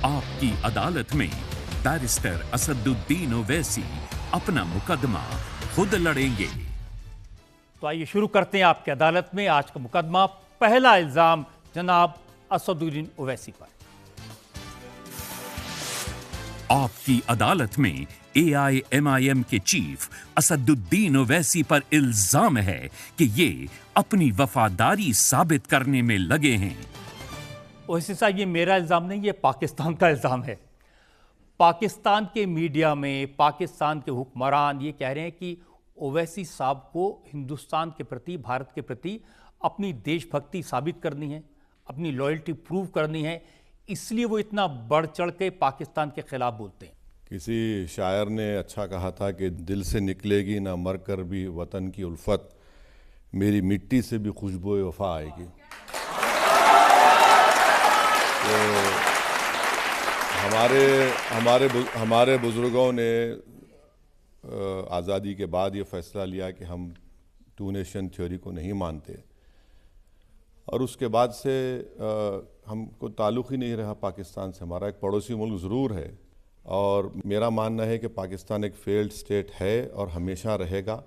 आपकी अदालत में बैरिस्टर असदुद्दीन ओवैसी अपना मुकदमा खुद लड़ेंगे। तो आइए शुरू करते हैं आपकी अदालत में आज का मुकदमा। पहला इल्जाम जनाब असदुद्दीन ओवैसी पर। आपकी अदालत में AIMIM के चीफ असदुद्दीन ओवैसी पर इल्जाम है कि ये अपनी वफादारी साबित करने में लगे हैं। ओवैसी साहब, ये मेरा इल्जाम नहीं, ये पाकिस्तान का इल्जाम है। पाकिस्तान के मीडिया में पाकिस्तान के हुक्मरान ये कह रहे हैं कि ओवैसी साहब को हिंदुस्तान के प्रति, भारत के प्रति अपनी देशभक्ति साबित करनी है, अपनी लॉयल्टी प्रूव करनी है, इसलिए वो इतना बढ़ चढ़ के पाकिस्तान के खिलाफ बोलते हैं। किसी शायर ने अच्छा कहा था कि दिल से निकलेगी ना मर कर भी वतन की उल्फत, मेरी मिट्टी से भी खुशबू वफा आएगी। तो हमारे बुजुर्गों ने आज़ादी के बाद ये फैसला लिया कि हम टू नेशन थ्योरी को नहीं मानते, और उसके बाद से हमको ताल्लुक़ ही नहीं रहा पाकिस्तान से। हमारा एक पड़ोसी मुल्क ज़रूर है, और मेरा मानना है कि पाकिस्तान एक फेल्ड स्टेट है और हमेशा रहेगा।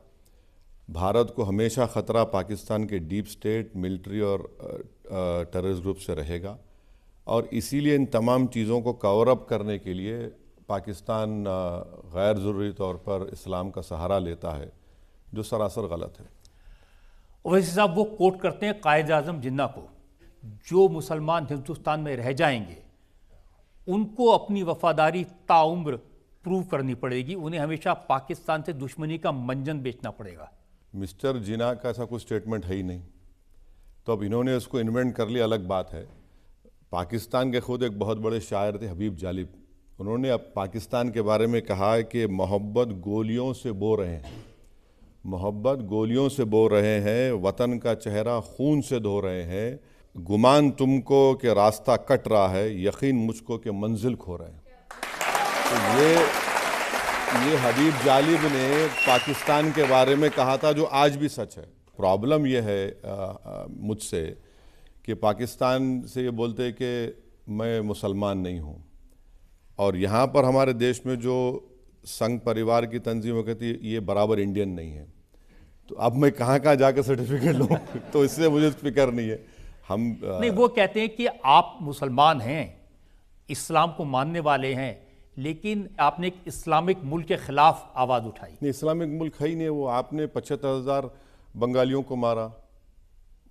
भारत को हमेशा ख़तरा पाकिस्तान के डीप स्टेट, मिलिट्री और टेररिस्ट ग्रुप से रहेगा, और इसीलिए इन तमाम चीज़ों को कवर अप करने के लिए पाकिस्तान गैर ज़रूरी तौर पर इस्लाम का सहारा लेता है, जो सरासर गलत है। ओवैसी साहब वो कोट करते हैं कायद आज़म जिन्ना को, जो मुसलमान हिंदुस्तान में रह जाएंगे उनको अपनी वफादारी ताउम्र प्रूव करनी पड़ेगी, उन्हें हमेशा पाकिस्तान से दुश्मनी का मंजन बेचना पड़ेगा। मिस्टर जिन्ना का ऐसा कोई स्टेटमेंट है ही नहीं, तो अब इन्होंने उसको इन्वेंट कर लिया, अलग बात है। पाकिस्तान के खुद एक बहुत बड़े शायर थे हबीब जालिब, उन्होंने अब पाकिस्तान के बारे में कहा है कि मोहब्बत गोलियों से बो रहे हैं, मोहब्बत गोलियों से बो रहे हैं, वतन का चेहरा खून से धो रहे हैं, गुमान तुमको कि रास्ता कट रहा है, यकीन मुझको कि मंजिल खो रहे हैं। तो ये हबीब जालिब ने पाकिस्तान के बारे में कहा था, जो आज भी सच है। प्रॉब्लम ये है मुझसे कि पाकिस्तान से ये बोलते हैं कि मैं मुसलमान नहीं हूँ, और यहाँ पर हमारे देश में जो संघ परिवार की तंजीम कहती है ये बराबर इंडियन नहीं है। तो अब मैं कहाँ कहाँ जाकर सर्टिफिकेट लूँ तो इससे मुझे फिक्र नहीं है। हम नहीं, वो कहते हैं कि आप मुसलमान हैं, इस्लाम को मानने वाले हैं, लेकिन आपने एक इस्लामिक मुल्क के खिलाफ आवाज़ उठाई। नहीं, इस्लामिक मुल्क है ही नहीं वो। आपने 75,000 बंगालियों को मारा,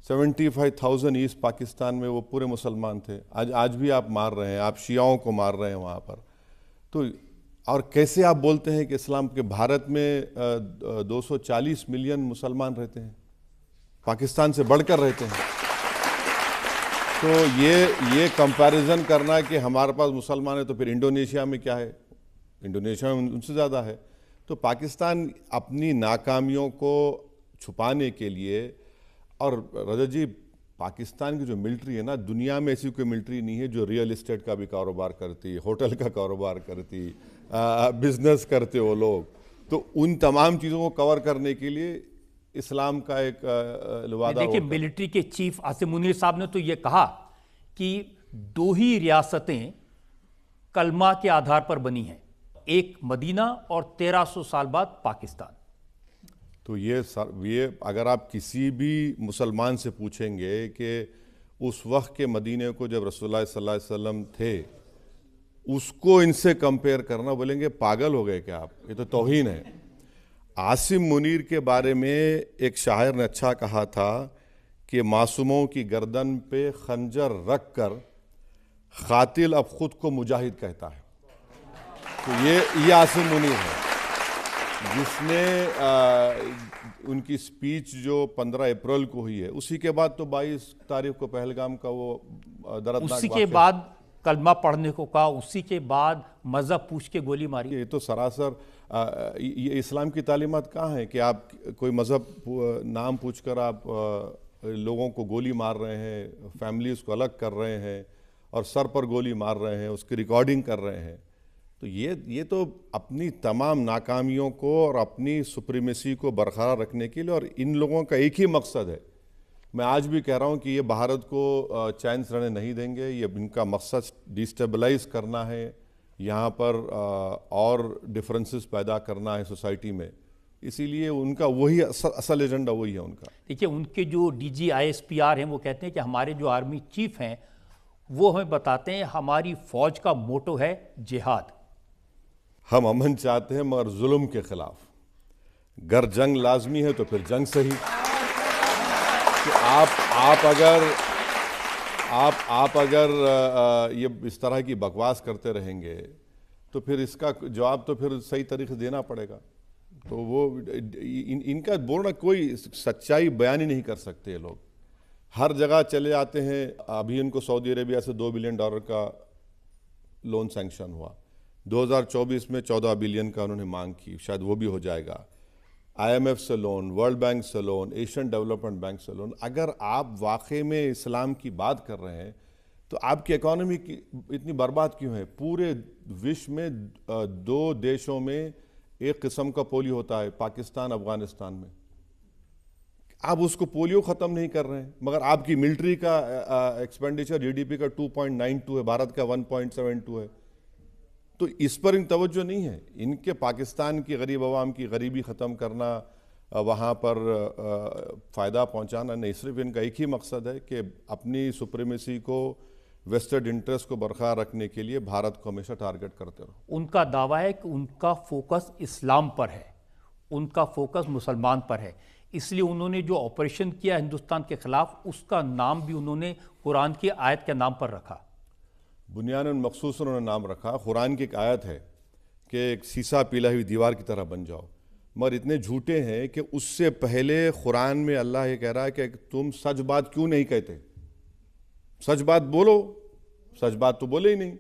75,000 ईस्ट पाकिस्तान में वो पूरे मुसलमान थे। आज भी आप मार रहे हैं, आप शियाओं को मार रहे हैं वहाँ पर। तो और कैसे आप बोलते हैं कि इस्लाम के भारत में 240 मिलियन मुसलमान रहते हैं, पाकिस्तान से बढ़कर रहते हैं। तो ये कंपैरिजन करना कि हमारे पास मुसलमान है तो फिर इंडोनेशिया में क्या है, इंडोनेशिया में उनसे ज़्यादा है। तो पाकिस्तान अपनी नाकामियों को छुपाने के लिए, और रजत जी पाकिस्तान की जो मिलिट्री है ना, दुनिया में ऐसी कोई मिलिट्री नहीं है जो रियल एस्टेट का भी कारोबार करती, होटल का कारोबार करती, बिजनेस करते वो लोग। तो उन तमाम चीज़ों को कवर करने के लिए इस्लाम का एक वादा। देखिए, मिलिट्री के चीफ आसिम मुनीर साहब ने तो ये कहा कि 2 ही रियासतें कलमा के आधार पर बनी हैं, एक मदीना और 1300 साल बाद पाकिस्तान। तो ये अगर आप किसी भी मुसलमान से पूछेंगे कि उस वक्त के मदीने को जब रसूलुल्लाह सल्लल्लाहु अलैहि वसल्लम थे, उसको इनसे कंपेयर करना, बोलेंगे पागल हो गए क्या आप, ये तो तौहीन है। आसिम मुनीर के बारे में एक शायर ने अच्छा कहा था कि मासूमों की गर्दन पे खंजर रख कर कातिल अब खुद को मुजाहिद कहता है। तो ये आसिम मुनीर है, जिसने उनकी स्पीच जो 15 अप्रैल को हुई है, उसी के बाद तो 22 तारीख को पहलगाम का वो दर्दनाक, उसी के बाद कलमा पढ़ने को कहा, उसी के बाद मजहब पूछ के गोली मारी। ये तो सरासर ये इस्लाम की तालीमात कहाँ है कि आप कोई मजहब नाम पूछकर आप लोगों को गोली मार रहे हैं, फैमिलीज को अलग कर रहे हैं, और सर पर गोली मार रहे हैं, उसकी रिकॉर्डिंग कर रहे हैं। तो ये तो अपनी तमाम नाकामियों को और अपनी सुप्रीमेसी को बरकरार रखने के लिए, और इन लोगों का एक ही मकसद है मैं आज भी कह रहा हूं कि ये भारत को चैन से रहने नहीं देंगे। ये इनका मकसद डिस्टेबलाइज करना है, यहाँ पर और डिफरेंसेस पैदा करना है सोसाइटी में। इसीलिए उनका वही असल एजेंडा वही है उनका। देखिए, उनके जो डीजी ISPR हैं वो कहते हैं कि हमारे जो आर्मी चीफ हैं वो हमें बताते हैं हमारी फौज का मोटो है जिहाद। हम अमन चाहते हैं मगर जुल्म के खिलाफ। अगर जंग लाजमी है तो फिर जंग सही। तो आप अगर ये इस तरह की बकवास करते रहेंगे तो फिर इसका जवाब तो फिर सही तरीके से देना पड़ेगा। तो वो इनका बोलना कोई सच्चाई बयान ही नहीं कर सकते ये लोग। हर जगह चले आते हैं। अभी इनको सऊदी अरेबिया से $2 बिलियन का लोन सैंक्शन हुआ। 2024 में 14 बिलियन का उन्होंने मांग की, शायद वो भी हो जाएगा। IMF से लोन, वर्ल्ड बैंक से लोन, एशियन डेवलपमेंट बैंक से लोन। अगर आप वाकई में इस्लाम की बात कर रहे हैं तो आपकी इकोनॉमी की इतनी बर्बाद क्यों है? पूरे विश्व में 2 देशों में एक किस्म का पोलियो होता है, पाकिस्तान अफगानिस्तान में। आप उसको पोलियो ख़त्म नहीं कर रहे हैं, मगर आपकी मिलिट्री का एक्सपेंडिचर GDP का 2.92 है, भारत का 1.72 है। तो इस पर इन तवज्जो नहीं है। इनके पाकिस्तान की गरीब आवाम की गरीबी ख़त्म करना, वहाँ पर फ़ायदा पहुँचाना नहीं, सिर्फ इनका एक ही मकसद है कि अपनी सुप्रीमेसी को, वेस्टेड इंटरेस्ट को बरकरार रखने के लिए भारत को हमेशा टारगेट करते रहो। उनका दावा है कि उनका फोकस इस्लाम पर है, उनका फोकस मुसलमान पर है। इसलिए उन्होंने जो ऑपरेशन किया हिंदुस्तान के खिलाफ, उसका नाम भी उन्होंने कुरान की आयत के नाम पर रखा। बुनियादन मखसूस उन्होंने नाम रखा। कुरान की एक आयत है कि एक शीशा पीला हुई दीवार की तरह बन जाओ, मगर इतने झूठे हैं कि उससे पहले कुरान में अल्लाह ये कह रहा है कि तुम सच बात क्यों नहीं कहते? सच बात बोलो। सच बात तो बोले ही नहीं।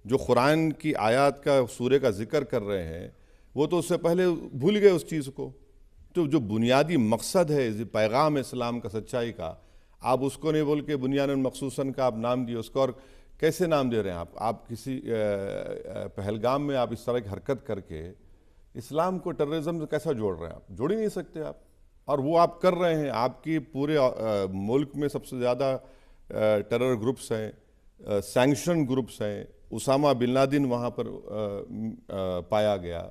जो कुरान की आयत का, सूरे का जिक्र कर रहे हैं, वो तो उससे पहले भूल गए उस चीज़ को। तो जो बुनियादी मकसद है पैगाम इस्लाम का, सच्चाई का, आप उसको नहीं बोल के बुनियादन मखसूसन का आप नाम दिए उसको। और कैसे नाम दे रहे हैं आप किसी पहलगाम में आप इस तरह की हरकत करके इस्लाम को टेररिज्म से कैसा जोड़ रहे हैं? आप जोड़ ही नहीं सकते आप। और वो आप कर रहे हैं। आपकी पूरे मुल्क में सबसे ज़्यादा टेरर ग्रुप्स हैं, सैंक्शन ग्रुप्स हैं। उसामा बिन लादेन वहाँ पर पाया गया।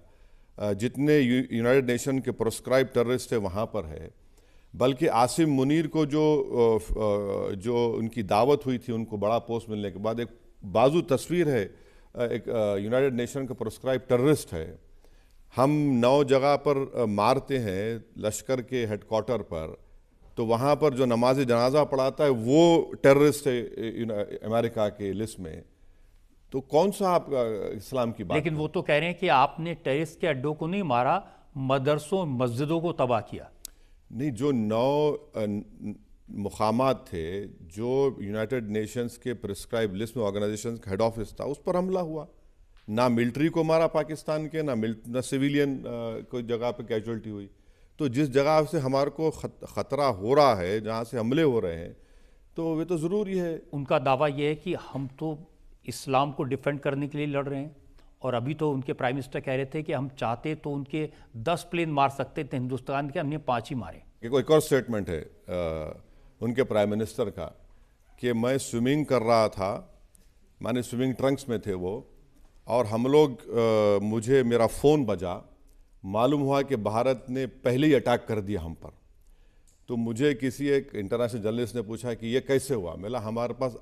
जितने यूनाइटेड नेशन के प्रोस्क्राइब टेररिस्ट है वहाँ पर है। बल्कि आसिम मुनीर को जो उनकी दावत हुई थी, उनको बड़ा पोस्ट मिलने के बाद, एक बाजू तस्वीर है, एक यूनाइटेड नेशन का प्रोस्क्राइब टेररिस्ट है। हम 9 जगह पर मारते हैं लश्कर के हेडक्वार्टर पर, तो वहाँ पर जो नमाज जनाजा पढ़ाता है वो टेररिस्ट है अमेरिका के लिस्ट में। तो कौन सा आप इस्लाम की बात? लेकिन वो तो कह रहे हैं कि आपने टेररिस्ट के अड्डों को नहीं मारा, मदरसों मस्जिदों को तबाह किया। नहीं, जो 9 मुकामात थे जो यूनाइटेड नेशंस के प्रिस्क्राइब लिस्ट में ऑर्गेनाइजेशन का हेड ऑफिस था, उस पर हमला हुआ। ना मिलिट्री को मारा पाकिस्तान के, ना सिविलियन कोई जगह पे कैजुअल्टी हुई। तो जिस जगह से हमारे को ख़तरा हो रहा है, जहाँ से हमले हो रहे हैं, तो वे तो ज़रूरी है। उनका दावा यह है कि हम तो इस्लाम को डिफेंड करने के लिए लड़ रहे हैं। और अभी तो उनके प्राइम मिनिस्टर कह रहे थे कि हम चाहते तो उनके 10 प्लेन मार सकते थे हिंदुस्तान के, हमने 5 ही मारे। एक और स्टेटमेंट है उनके प्राइम मिनिस्टर का कि मैं स्विमिंग कर रहा था, माने स्विमिंग ट्रंक्स में थे वो, और हम लोग मुझे मेरा फ़ोन बजा, मालूम हुआ कि भारत ने पहले ही अटैक कर दिया हम पर। तो मुझे किसी एक इंटरनेशनल जर्नलिस्ट ने पूछा कि ये कैसे हुआ? मेरा हमारे पास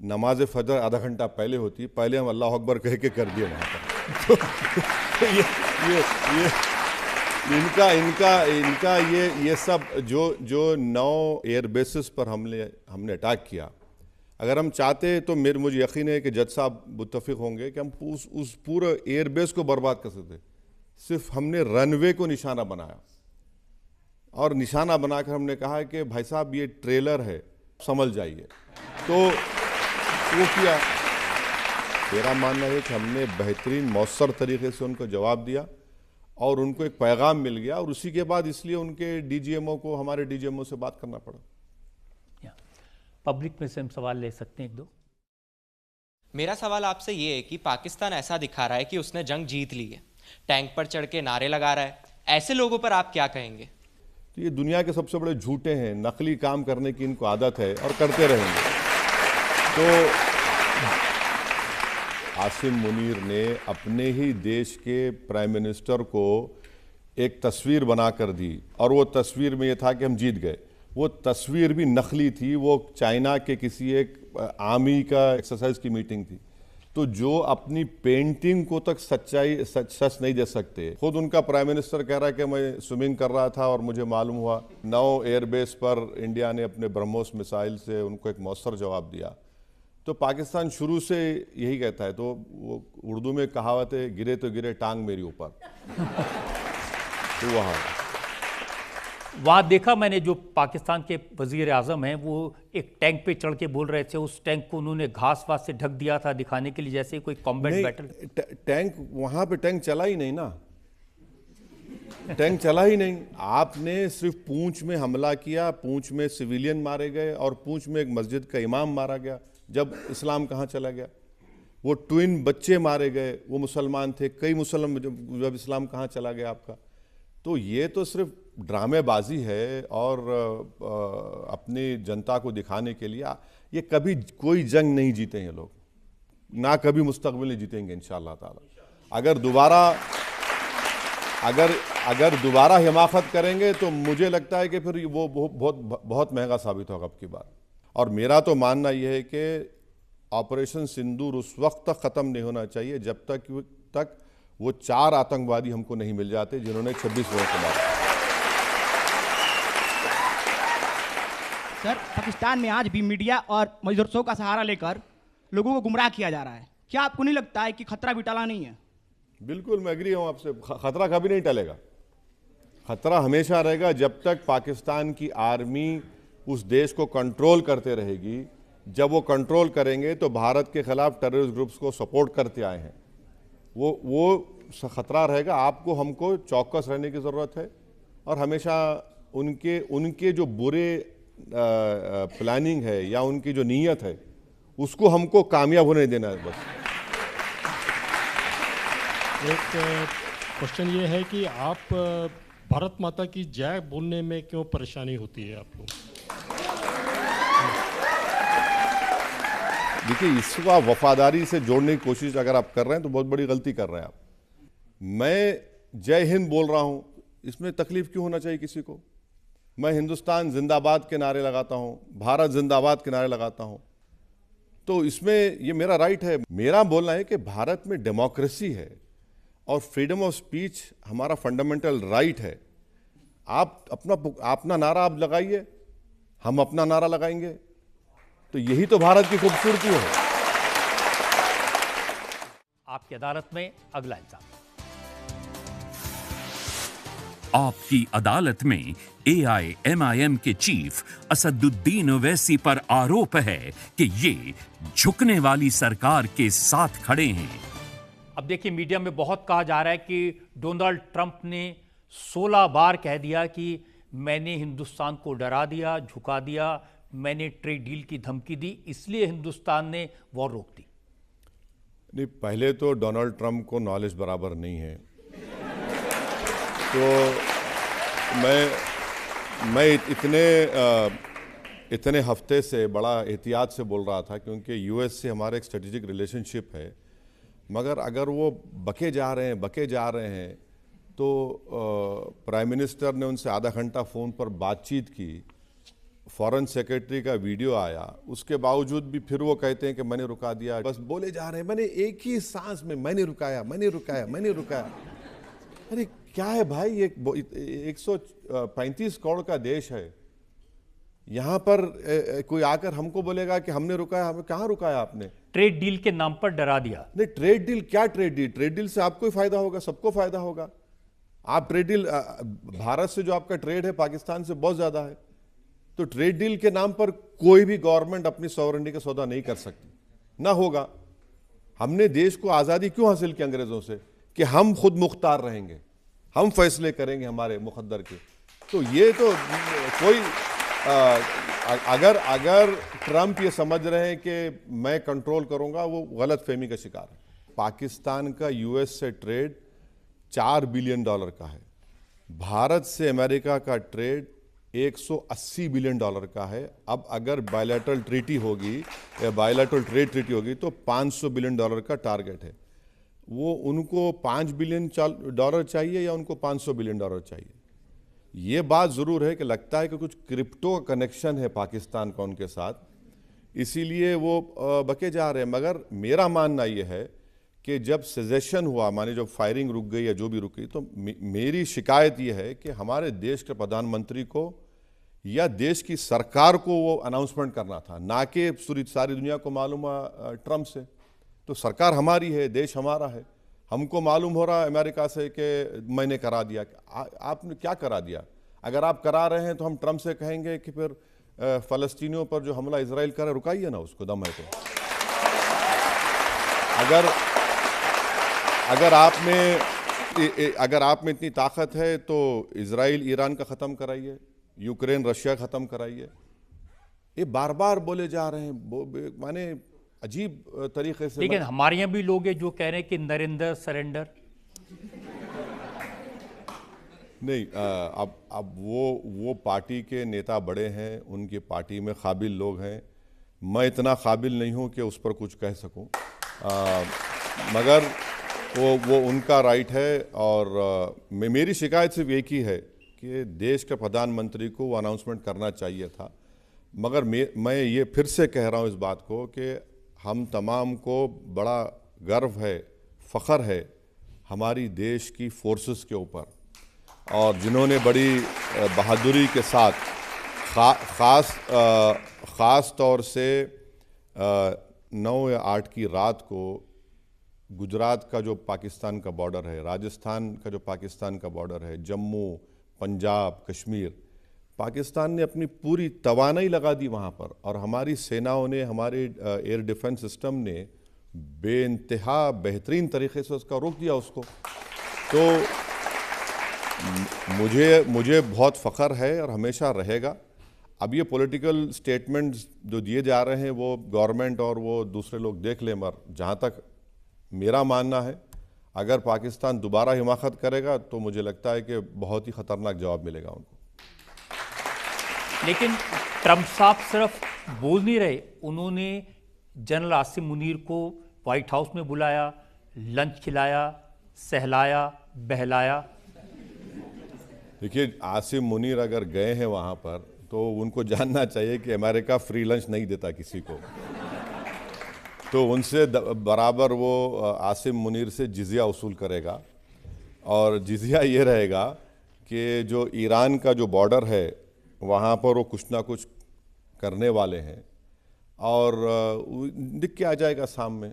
नमाज फजर आधा घंटा पहले होती, पहले हम अल्लाह अकबर कह के कर दिए वहाँ पर। तो ये सब जो 9 एयर बेसिस पर हमने अटैक किया, अगर हम चाहते तो मुझे यकीन है कि जज साहब मुत्तफिक होंगे कि हम उस पूरे एयर बेस को बर्बाद कर सकते। सिर्फ हमने रनवे को निशाना बनाया, और निशाना बनाकर हमने कहा कि भाई साहब ये ट्रेलर है, समझ जाइए। तो वो किया। मेरा मानना है कि हमने बेहतरीन मौसर तरीके से उनको जवाब दिया और उनको एक पैगाम मिल गया, और उसी के बाद इसलिए उनके DGMO को, हमारे DGMO से बात करना पड़ा। पब्लिक में से हम सवाल ले सकते हैं 1-2। मेरा सवाल आपसे ये है कि पाकिस्तान ऐसा दिखा रहा है कि उसने जंग जीत ली है, टैंक पर चढ़ के नारे लगा रहा है, ऐसे लोगों पर आप क्या कहेंगे? तो ये दुनिया के सबसे बड़े झूठे हैं, नकली काम करने की इनको आदत है और करते रहेंगे। तो आसिम मुनीर ने अपने ही देश के प्राइम मिनिस्टर को एक तस्वीर बना कर दी और वो तस्वीर में ये था कि हम जीत गए। वो तस्वीर भी नकली थी, वो चाइना के किसी एक आर्मी का एक्सरसाइज की मीटिंग थी। तो जो अपनी पेंटिंग को तक सच नहीं दे सकते, खुद उनका प्राइम मिनिस्टर कह रहा है कि मैं स्विमिंग कर रहा था और मुझे मालूम हुआ। 9 एयरबेस पर इंडिया ने अपने ब्रह्मोस मिसाइल से उनको एक मौसर जवाब दिया। तो पाकिस्तान शुरू से यही कहता है, तो वो उर्दू में कहावत है, गिरे तो गिरे टांग मेरी ऊपर। तो वहाँ देखा मैंने, जो पाकिस्तान के वजीर आज़म हैं वो एक टैंक पे चढ़ के बोल रहे थे, उस टैंक को उन्होंने घास वास से ढक दिया था दिखाने के लिए जैसे कोई कॉम्बैट बैटल। टैंक वहाँ पे टैंक चला ही नहीं ना, टैंक चला ही नहीं। आपने सिर्फ पूंछ में हमला किया, पूंछ में सिविलियन मारे गए और पूंछ में एक मस्जिद का इमाम मारा गया। जब इस्लाम कहाँ चला गया? वो ट्विन बच्चे मारे गए, वो मुसलमान थे, कई मुसलमान, जब इस्लाम कहाँ चला गया आपका? तो ये तो सिर्फ ड्रामेबाजी है और अपनी जनता को दिखाने के लिए। ये कभी कोई जंग नहीं जीते हैं लोग, ना कभी मुस्तकबिल में जीतेंगे इंशाअल्लाह ताला। अगर दोबारा हिमाकत करेंगे तो मुझे लगता है कि फिर वो बहुत महंगा साबित होगा अब की बार। और मेरा तो मानना यह है कि ऑपरेशन सिंदूर उस वक्त तक ख़त्म नहीं होना चाहिए जब तक वो 4 आतंकवादी हमको नहीं मिल जाते जिन्होंने 26 लोगों को मारा। सर, पाकिस्तान में आज भी मीडिया और मदरसों का सहारा लेकर लोगों को गुमराह किया जा रहा है। क्या आपको नहीं लगता है कि खतरा भी टला नहीं है? बिल्कुल, मैं एग्री हूँ आपसे। खतरा कभी नहीं टलेगा, खतरा हमेशा रहेगा जब तक पाकिस्तान की आर्मी उस देश को कंट्रोल करते रहेगी। जब वो कंट्रोल करेंगे तो भारत के खिलाफ टेररिस्ट ग्रुप्स को सपोर्ट करते आए हैं, वो खतरा रहेगा। आपको हमको चौकस रहने की ज़रूरत है और हमेशा उनके जो बुरे प्लानिंग है या उनकी जो नीयत है उसको हमको कामयाब होने देना है बस। एक क्वेश्चन ये है कि आप भारत माता की जय बोलने में क्यों परेशानी होती है आपको? देखिए, इसको आप वफादारी से जोड़ने की कोशिश अगर आप कर रहे हैं तो बहुत बड़ी गलती कर रहे हैं आप। मैं जय हिंद बोल रहा हूं, इसमें तकलीफ क्यों होना चाहिए किसी को? मैं हिंदुस्तान जिंदाबाद के नारे लगाता हूं, भारत जिंदाबाद के नारे लगाता हूं, तो इसमें ये मेरा राइट है। मेरा बोलना है कि भारत में डेमोक्रेसी है और फ्रीडम ऑफ स्पीच हमारा फंडामेंटल राइट है। आप अपना नारा आप लगाइए, हम अपना नारा लगाएंगे, तो यही तो भारत की खूबसूरती है। आपकी अदालत में अगला इल्जाम। आपकी अदालत में AIMIM के चीफ असदुद्दीन ओवैसी पर आरोप है कि ये झुकने वाली सरकार के साथ खड़े हैं। अब देखिए, मीडिया में बहुत कहा जा रहा है कि डोनाल्ड ट्रंप ने 16 बार कह दिया कि मैंने हिंदुस्तान को डरा दिया, झुका दिया, मैंने ट्रेड डील की धमकी दी, इसलिए हिंदुस्तान ने वॉर रोक दी। नहीं, पहले तो डोनाल्ड ट्रंप को नॉलेज बराबर नहीं है। तो मैं इतने हफ्ते से बड़ा एहतियात से बोल रहा था क्योंकि यूएस से हमारा एक स्ट्रेटेजिक रिलेशनशिप है। मगर अगर वो बके जा रहे हैं तो प्राइम मिनिस्टर ने उनसे आधा घंटा फ़ोन पर बातचीत की, फॉरेन सेक्रेटरी का वीडियो आया, उसके बावजूद भी फिर वो कहते हैं कि मैंने रुका दिया। बस बोले जा रहे हैं, मैंने एक ही सांस में मैंने रुकाया। अरे क्या है भाई, ये 135 करोड़ का देश है। यहाँ पर कोई आकर हमको बोलेगा कि हमने रुकाया, हमें कहाँ रुकाया आपने? ट्रेड डील के नाम पर डरा दिया। नहीं, ट्रेड डील क्या? ट्रेड डील से आपको ही फायदा होगा, सबको फायदा होगा। आप ट्रेड डील, भारत से जो आपका ट्रेड है पाकिस्तान से बहुत ज्यादा है, तो ट्रेड डील के नाम पर कोई भी गवर्नमेंट अपनी सॉवरेनिटी का सौदा नहीं कर सकती, ना होगा। हमने देश को आज़ादी क्यों हासिल की अंग्रेज़ों से? कि हम खुद मुख्तार रहेंगे, हम फैसले करेंगे हमारे मुकद्दर के। तो ये तो कोई अगर ट्रंप ये समझ रहे हैं कि मैं कंट्रोल करूंगा, वो गलत फहमी का शिकार है। पाकिस्तान का यूएस से ट्रेड $4 बिलियन का है भारत से अमेरिका का ट्रेड 180 बिलियन डॉलर का है। अब अगर बायलैटरल ट्रीटी होगी या बायलैटरल ट्रेड ट्रीटी होगी तो 500 बिलियन डॉलर का टारगेट है। वो उनको 5 बिलियन डॉलर चाहिए या उनको 500 बिलियन डॉलर चाहिए? ये बात ज़रूर है कि लगता है कि कुछ क्रिप्टो का कनेक्शन है पाकिस्तान का उनके साथ, इसीलिए वो बके जा रहे हैं। मगर मेरा मानना ये है कि जब सेजेशन हुआ, माने जब फायरिंग रुक गई या जो भी रुक गई, तो मेरी शिकायत ये है कि हमारे देश के प्रधानमंत्री को या देश की सरकार को वो अनाउंसमेंट करना था, ना कि सारी दुनिया को मालूम है ट्रंप से। तो सरकार हमारी है, देश हमारा है, हमको मालूम हो रहा है अमेरिका से कि मैंने करा दिया। आपने क्या करा दिया? अगर आप करा रहे हैं तो हम ट्रंप से कहेंगे कि फिर फ़लस्तीनियों पर जो हमला इजराइल करे रुकाइए ना उसको, दम है तो। अगर आप में इतनी ताकत है तो इजराइल ईरान का ख़त्म कराइए, यूक्रेन रशिया ख़त्म कराइए। ये बार बार बोले जा रहे हैं, माने अजीब तरीके से। लेकिन हमारे यहाँ भी लोग हैं जो कह रहे हैं कि नरेंद्र सरेंडर। नहीं, अब वो पार्टी के नेता बड़े हैं, उनकी पार्टी में काबिल लोग हैं। मैं इतना काबिल नहीं हूँ कि उस पर कुछ कह सकूँ, मगर वो उनका राइट है। और मेरी शिकायत सिर्फ एक ही है कि देश के प्रधानमंत्री को वो अनाउंसमेंट करना चाहिए था। मगर मैं ये फिर से कह रहा हूँ इस बात को कि हम तमाम को बड़ा गर्व है, फ़ख्र है हमारी देश की फोर्सेस के ऊपर, और जिन्होंने बड़ी बहादुरी के साथ ख़ास तौर से 9 या 8 की रात को गुजरात का जो पाकिस्तान का बॉर्डर है, राजस्थान का जो पाकिस्तान का बॉर्डर है, जम्मू, पंजाब, कश्मीर, पाकिस्तान ने अपनी पूरी तवानाई लगा दी वहाँ पर, और हमारी सेनाओं ने, हमारे एयर डिफेंस सिस्टम ने बेइंतहा बेहतरीन तरीके से उसका रोक दिया उसको। तो मुझे बहुत फ़ख्र है और हमेशा रहेगा। अब ये पॉलिटिकल स्टेटमेंट्स जो दिए जा रहे हैं वो गवर्नमेंट और वो दूसरे लोग देख लें, मगर जहाँ तक मेरा मानना है, अगर पाकिस्तान दोबारा हिमाकत करेगा तो मुझे लगता है कि बहुत ही ख़तरनाक जवाब मिलेगा उनको। लेकिन ट्रंप साहब सिर्फ बोल नहीं रहे, उन्होंने जनरल आसिम मुनीर को व्हाइट हाउस में बुलाया, लंच खिलाया, सहलाया, बहलाया। देखिए, आसिम मुनीर अगर गए हैं वहाँ पर तो उनको जानना चाहिए कि अमेरिका फ्री लंच नहीं देता किसी को। तो उनसे बराबर वो आसिम मुनीर से जिजिया वसूल करेगा, और जिजिया ये रहेगा कि जो ईरान का जो बॉर्डर है वहाँ पर वो कुछ ना कुछ करने वाले हैं, और दिख के आ जाएगा सामने।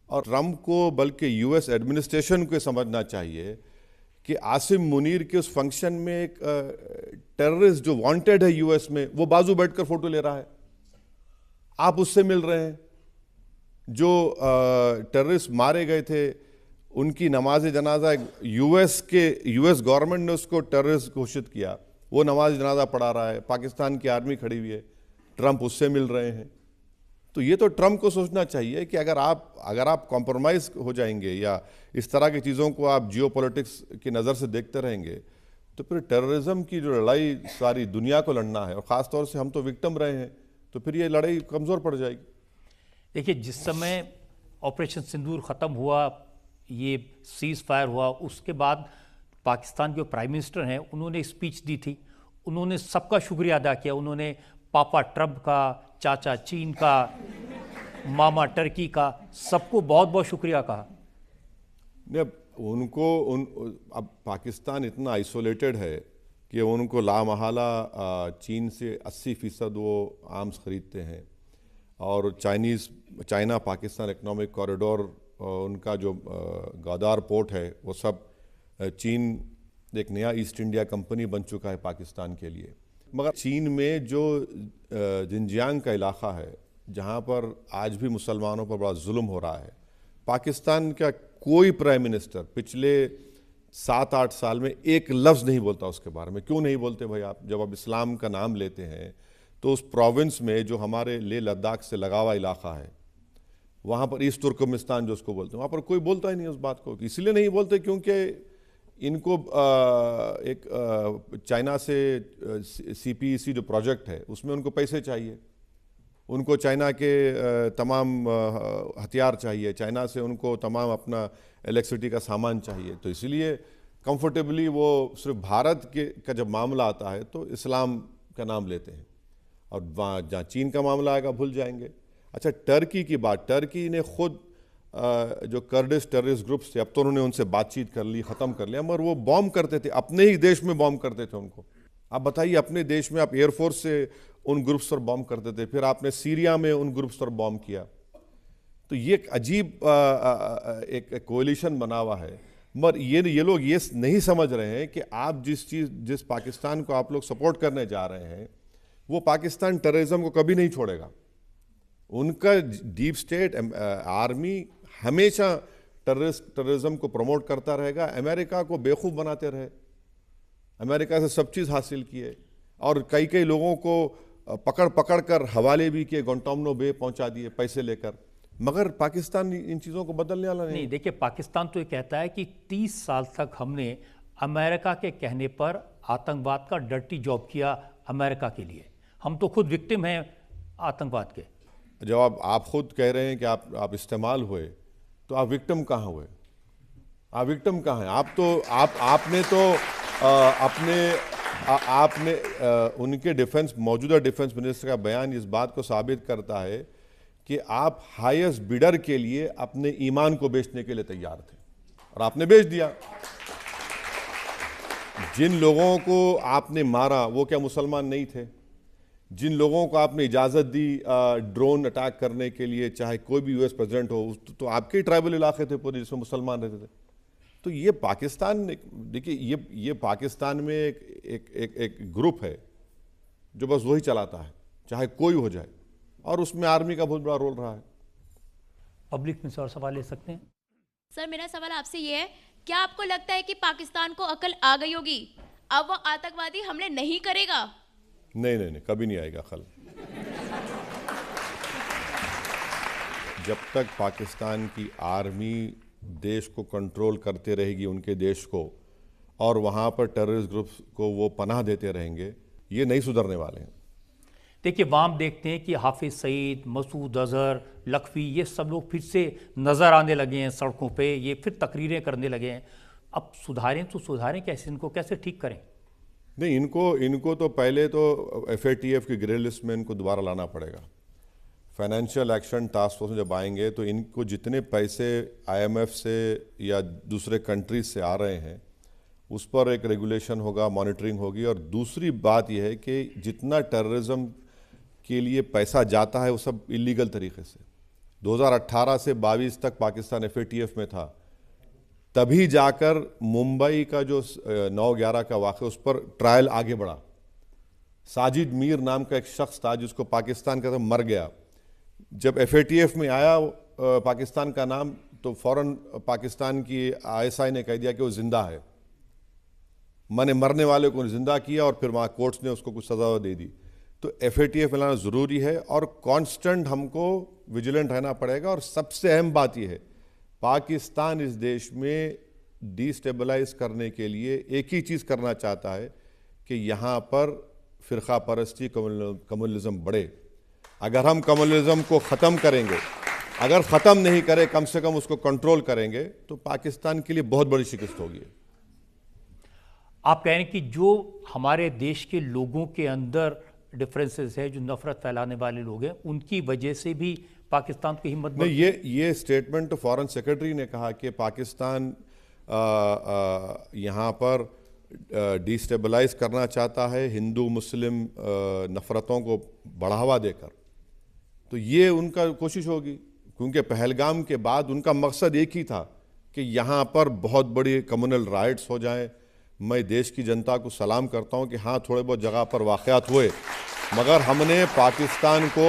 और ट्रंप को बल्कि यूएस एडमिनिस्ट्रेशन को समझना चाहिए कि आसिम मुनीर के उस फंक्शन में एक टेररिस्ट जो वांटेड है यूएस में, वो बाजू बैठकर फोटो ले रहा है, आप उससे मिल रहे हैं। जो टेररिस्ट मारे गए थे उनकी नमाज जनाजा यूएस गवर्नमेंट ने उसको टेररिस्ट घोषित किया, वो नमाज जनाजा पढ़ा रहा है, पाकिस्तान की आर्मी खड़ी हुई है, ट्रंप उससे मिल रहे हैं। तो ये तो ट्रंप को सोचना चाहिए कि अगर आप कॉम्प्रोमाइज़ हो जाएंगे या इस तरह की चीज़ों को आप जियोपॉलिटिक्स की नज़र से देखते रहेंगे तो फिर टेररिज्म की जो लड़ाई सारी दुनिया को लड़ना है, और ख़ास तौर से हम तो विक्टिम रहे हैं, तो फिर ये लड़ाई कमज़ोर पड़ जाएगी। देखिए, जिस समय ऑपरेशन सिंदूर ख़त्म हुआ, ये सीज़ फायर हुआ, उसके बाद पाकिस्तान के प्राइम मिनिस्टर हैं, उन्होंने स्पीच दी थी, उन्होंने सबका शुक्रिया अदा किया। उन्होंने पापा ट्रंप का, चाचा चीन का, मामा टर्की का, सबको बहुत बहुत शुक्रिया कहा। अब पाकिस्तान इतना आइसोलेटेड है कि उनको लामहला चीन से 80% वो आर्म्स ख़रीदते हैं, और चाइना पाकिस्तान इकोनॉमिक कॉरिडोर, उनका जो गवादार पोर्ट है वो सब चीन, एक नया ईस्ट इंडिया कंपनी बन चुका है पाकिस्तान के लिए। मगर चीन में जो जिनजियांग का इलाका है जहाँ पर आज भी मुसलमानों पर बड़ा जुल्म हो रहा है, पाकिस्तान का कोई प्राइम मिनिस्टर पिछले 7-8 साल में एक लफ्ज़ नहीं बोलता उसके बारे में। क्यों नहीं बोलते भाई? आप जब आप इस्लाम का नाम लेते हैं तो उस प्रोविंस में जो हमारे लेह लद्दाख से लगा हुआ इलाका है, वहाँ पर ईस्ट तुर्कमेनिस्तान जो उसको बोलते हैं, वहाँ पर कोई बोलता ही नहीं उस बात को। इसलिए नहीं बोलते क्योंकि इनको एक चाइना से CPEC जो प्रोजेक्ट है उसमें उनको पैसे चाहिए, उनको चाइना के तमाम हथियार चाहिए, चाइना से उनको तमाम अपना इलेक्ट्रिसिटी का सामान चाहिए। तो इसलिए कंफर्टेबली वो सिर्फ भारत के का जब मामला आता है तो इस्लाम का नाम लेते हैं, और वहाँ जहाँ चीन का मामला आएगा भूल जाएंगे। अच्छा, टर्की की बात, टर्की ने खुद जो कर्डिश टेररिस्ट ग्रुप्स थे, अब तो उन्होंने उनसे बातचीत कर ली, ख़त्म कर लिया, मगर वो बॉम्ब करते थे, अपने ही देश में बॉम्ब करते थे उनको। आप बताइए, अपने देश में आप एयरफोर्स से उन ग्रुप्स पर बॉम्ब करते थे, फिर आपने सीरिया में उन ग्रुप्स पर बॉम्ब किया। तो ये एक अजीब एक कोलिशन बना हुआ है। मगर ये लोग ये नहीं समझ रहे हैं कि आप जिस पाकिस्तान को आप लोग सपोर्ट करने जा रहे हैं, वो पाकिस्तान टेररिज्म को कभी नहीं छोड़ेगा। उनका डीप स्टेट आर्मी हमेशा टेररिज्म को प्रमोट करता रहेगा, अमेरिका को बेवकूफ़ बनाते रहे, अमेरिका से सब चीज़ हासिल किए, और कई लोगों को पकड़ कर हवाले भी किए, गुआंटानामो बे पहुंचा दिए पैसे लेकर। मगर पाकिस्तान इन चीज़ों को बदलने वाला नहीं। देखिए, पाकिस्तान तो ये कहता है कि 30 साल तक हमने अमेरिका के कहने पर आतंकवाद का डर्टी जॉब किया अमेरिका के लिए, हम तो खुद विक्टिम हैं आतंकवाद के। जब आप खुद कह रहे हैं कि आप इस्तेमाल हुए, तो आप विक्टिम कहाँ हुए? आप विक्टिम कहाँ हैं? आपने उनके मौजूदा डिफेंस मिनिस्टर का बयान इस बात को साबित करता है कि आप हाईएस्ट बिडर के लिए अपने ईमान को बेचने के लिए तैयार थे, और आपने बेच दिया। जिन लोगों को आपने मारा वो क्या मुसलमान नहीं थे? जिन लोगों को आपने इजाज़त दी ड्रोन अटैक करने के लिए, चाहे कोई भी US प्रेसिडेंट हो, तो आपके ट्राइबल इलाके थे पूरे जिसमें मुसलमान रहते थे। तो ये पाकिस्तान, देखिए, ये पाकिस्तान में एक ग्रुप है जो बस वही चलाता है, चाहे कोई हो जाए, और उसमें आर्मी का बहुत बड़ा रोल रहा है। पब्लिक में से और सवाल ले सकते हैं? सर, मेरा सवाल आपसे ये है, क्या आपको लगता है कि पाकिस्तान को अकल आ गई होगी, अब वो आतंकवादी हमले नहीं करेगा? नहीं, कभी नहीं आएगा अकल। जब तक पाकिस्तान की आर्मी देश को कंट्रोल करते रहेगी, उनके देश को, और वहाँ पर टेररिस्ट ग्रुप्स को वो पनाह देते रहेंगे, ये नहीं सुधरने वाले हैं। देखिए, वहाँ हम देखते हैं कि हाफिज सईद, मसूद अजहर, लखवी, ये सब लोग फिर से नज़र आने लगे हैं सड़कों पे, ये फिर तकरीरें करने लगे हैं। अब सुधारें तो सुधारें कैसे, इनको कैसे ठीक करें? नहीं, इनको तो पहले तो FATF की ग्रे लिस्ट में इनको दोबारा लाना पड़ेगा। फाइनेंशियल एक्शन टास्क फोर्स में जब आएंगे तो इनको जितने पैसे IMF से या दूसरे कंट्रीज से आ रहे हैं उस पर एक रेगुलेशन होगा, मॉनिटरिंग होगी। और दूसरी बात यह है कि जितना टेररिज्म के लिए पैसा जाता है वो सब इलीगल तरीके से, 2018 से 22 तक पाकिस्तान FATF में था, तभी जाकर मुंबई का जो 9/11 का वाक़या, उस पर ट्रायल आगे बढ़ा। साजिद मीर नाम का एक शख्स था जिसको पाकिस्तान का मर गया, जब FATF में आया पाकिस्तान का नाम, तो फौरन पाकिस्तान की ISI ने कह दिया कि वो जिंदा है। मैंने मरने वाले को जिंदा किया और फिर वहाँ कोर्ट्स ने उसको कुछ सजा दे दी। तो FATF में लाना ज़रूरी है और कांस्टेंट हमको विजिलेंट रहना पड़ेगा। और सबसे अहम बात यह है, पाकिस्तान इस देश में डिस्टेबलाइज करने के लिए एक ही चीज़ करना चाहता है कि यहाँ पर फ़िरका परस्ती, कम्युनलिज्म बढ़े। अगर हम कम्युनलिज्म को ख़त्म करेंगे, अगर ख़त्म नहीं करें, कम से कम उसको कंट्रोल करेंगे, तो पाकिस्तान के लिए बहुत बड़ी शिकस्त होगी। आप कह रहे हैं कि जो हमारे देश के लोगों के अंदर डिफरेंसेस है, जो नफरत फैलाने वाले लोग हैं, उनकी वजह से भी पाकिस्तान की हिम्मत नहीं, ये स्टेटमेंट तो फॉरेन सेक्रेटरी ने कहा कि पाकिस्तान यहाँ पर डिस्टेबलाइज करना चाहता है हिंदू मुस्लिम नफरतों को बढ़ावा देकर। तो ये उनका कोशिश होगी, क्योंकि पहलगाम के बाद उनका मकसद एक ही था कि यहाँ पर बहुत बड़ी कम्युनल राइट्स हो जाएं। मैं देश की जनता को सलाम करता हूँ कि हाँ, थोड़े बहुत जगह पर वाक़यात हुए, मगर हमने पाकिस्तान को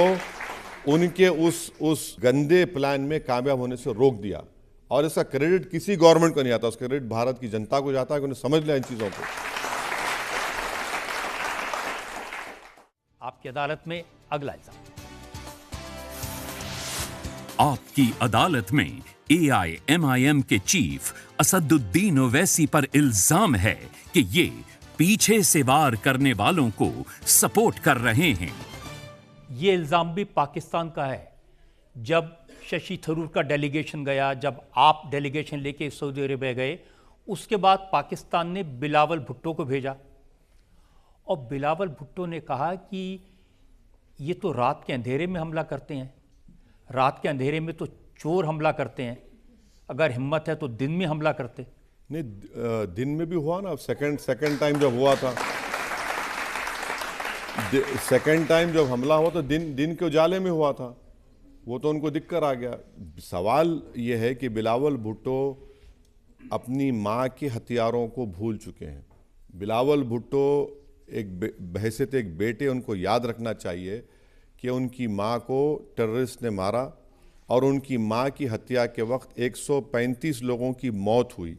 उनके उस गंदे प्लान में कामयाब होने से रोक दिया। और इसका क्रेडिट किसी गवर्नमेंट को नहीं आता, उसका क्रेडिट भारत की जनता को जाता है कि उन्हें समझ लिया इन चीज़ों को। आपकी अदालत में अगला इल्जाम। आपकी अदालत में AIMIM के चीफ असदुद्दीन ओवैसी पर इल्जाम है कि ये पीछे से वार करने वालों को सपोर्ट कर रहे हैं। ये इल्ज़ाम भी पाकिस्तान का है। जब शशि थरूर का डेलीगेशन गया, जब आप डेलीगेशन लेके सऊदी अरेबिया गए, उसके बाद पाकिस्तान ने बिलावल भुट्टो को भेजा और बिलावल भुट्टो ने कहा कि ये तो रात के अंधेरे में हमला करते हैं, रात के अंधेरे में तो चोर हमला करते हैं, अगर हिम्मत है तो दिन में हमला करते। नहीं, दिन में भी हुआ ना। सेकंड टाइम जब हुआ था, सेकंड टाइम जब हमला हुआ तो दिन के उजाले में हुआ था, वो तो उनको दिक्कत आ गया। सवाल ये है कि बिलावल भुट्टो अपनी माँ के हथियारों को भूल चुके हैं। बिलावल भुट्टो एक बहैसियत एक बेटे उनको याद रखना चाहिए कि उनकी माँ को टेररिस्ट ने मारा और उनकी माँ की हत्या के वक्त 135 लोगों की मौत हुई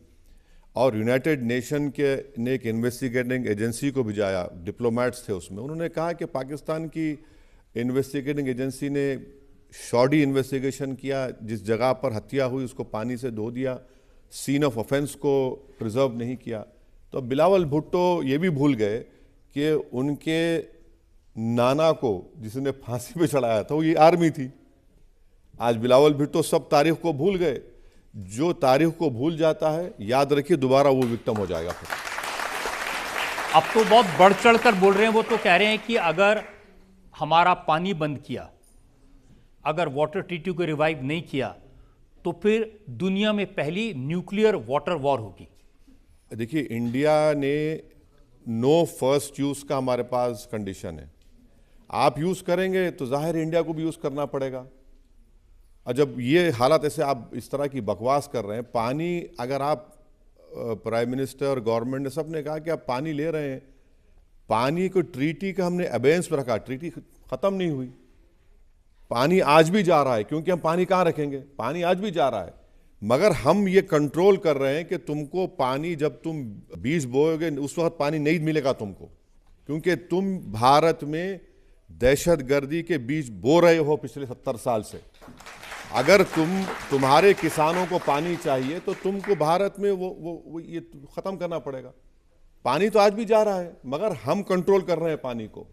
और यूनाइटेड नेशन के ने एक इन्वेस्टिगेटिंग एजेंसी को भिजाया, डिप्लोमेट्स थे उसमें। उन्होंने कहा कि पाकिस्तान की इन्वेस्टिगेटिंग एजेंसी ने शॉडी इन्वेस्टिगेशन किया, जिस जगह पर हत्या हुई उसको पानी से धो दिया, सीन ऑफ ऑफेंस को प्रिजर्व नहीं किया। तो बिलावल भुट्टो ये भी भूल गए कि उनके नाना को जिसने फांसी पे चढ़ाया था वो ये आर्मी थी। आज बिलावल भुट्टो सब तारीख को भूल गए। जो तारीख को भूल जाता है, याद रखिए, दोबारा वो विक्टिम हो जाएगा फिर। अब तो बहुत बढ़ चढ़ कर बोल रहे हैं। वो तो कह रहे हैं कि अगर हमारा पानी बंद किया, अगर वाटर ट्रीटी को रिवाइव नहीं किया, तो फिर दुनिया में पहली न्यूक्लियर वाटर वॉर होगी। देखिए, इंडिया ने नो फर्स्ट यूज का हमारे पास कंडीशन है। आप यूज करेंगे तो जाहिर इंडिया को भी यूज करना पड़ेगा। और जब ये हालात ऐसे आप इस तरह की बकवास कर रहे हैं, पानी अगर आप प्राइम मिनिस्टर गवर्नमेंट ने सब ने कहा कि आप पानी ले रहे हैं, पानी को ट्रीटी का हमने अबेंस में रखा, ट्रीटी खत्म नहीं हुई, पानी आज भी जा रहा है। क्योंकि हम पानी कहाँ रखेंगे, पानी आज भी जा रहा है, मगर हम ये कंट्रोल कर रहे हैं कि तुमको पानी, जब तुम बीज बोओगे उस वक्त पानी नहीं मिलेगा तुमको, क्योंकि तुम भारत में दहशतगर्दी के बीज बो रहे हो पिछले 70 साल से। अगर तुम्हारे किसानों को पानी चाहिए तो तुमको भारत में वो ये खत्म करना पड़ेगा। पानी तो आज भी जा रहा है, मगर हम कंट्रोल कर रहे हैं पानी को।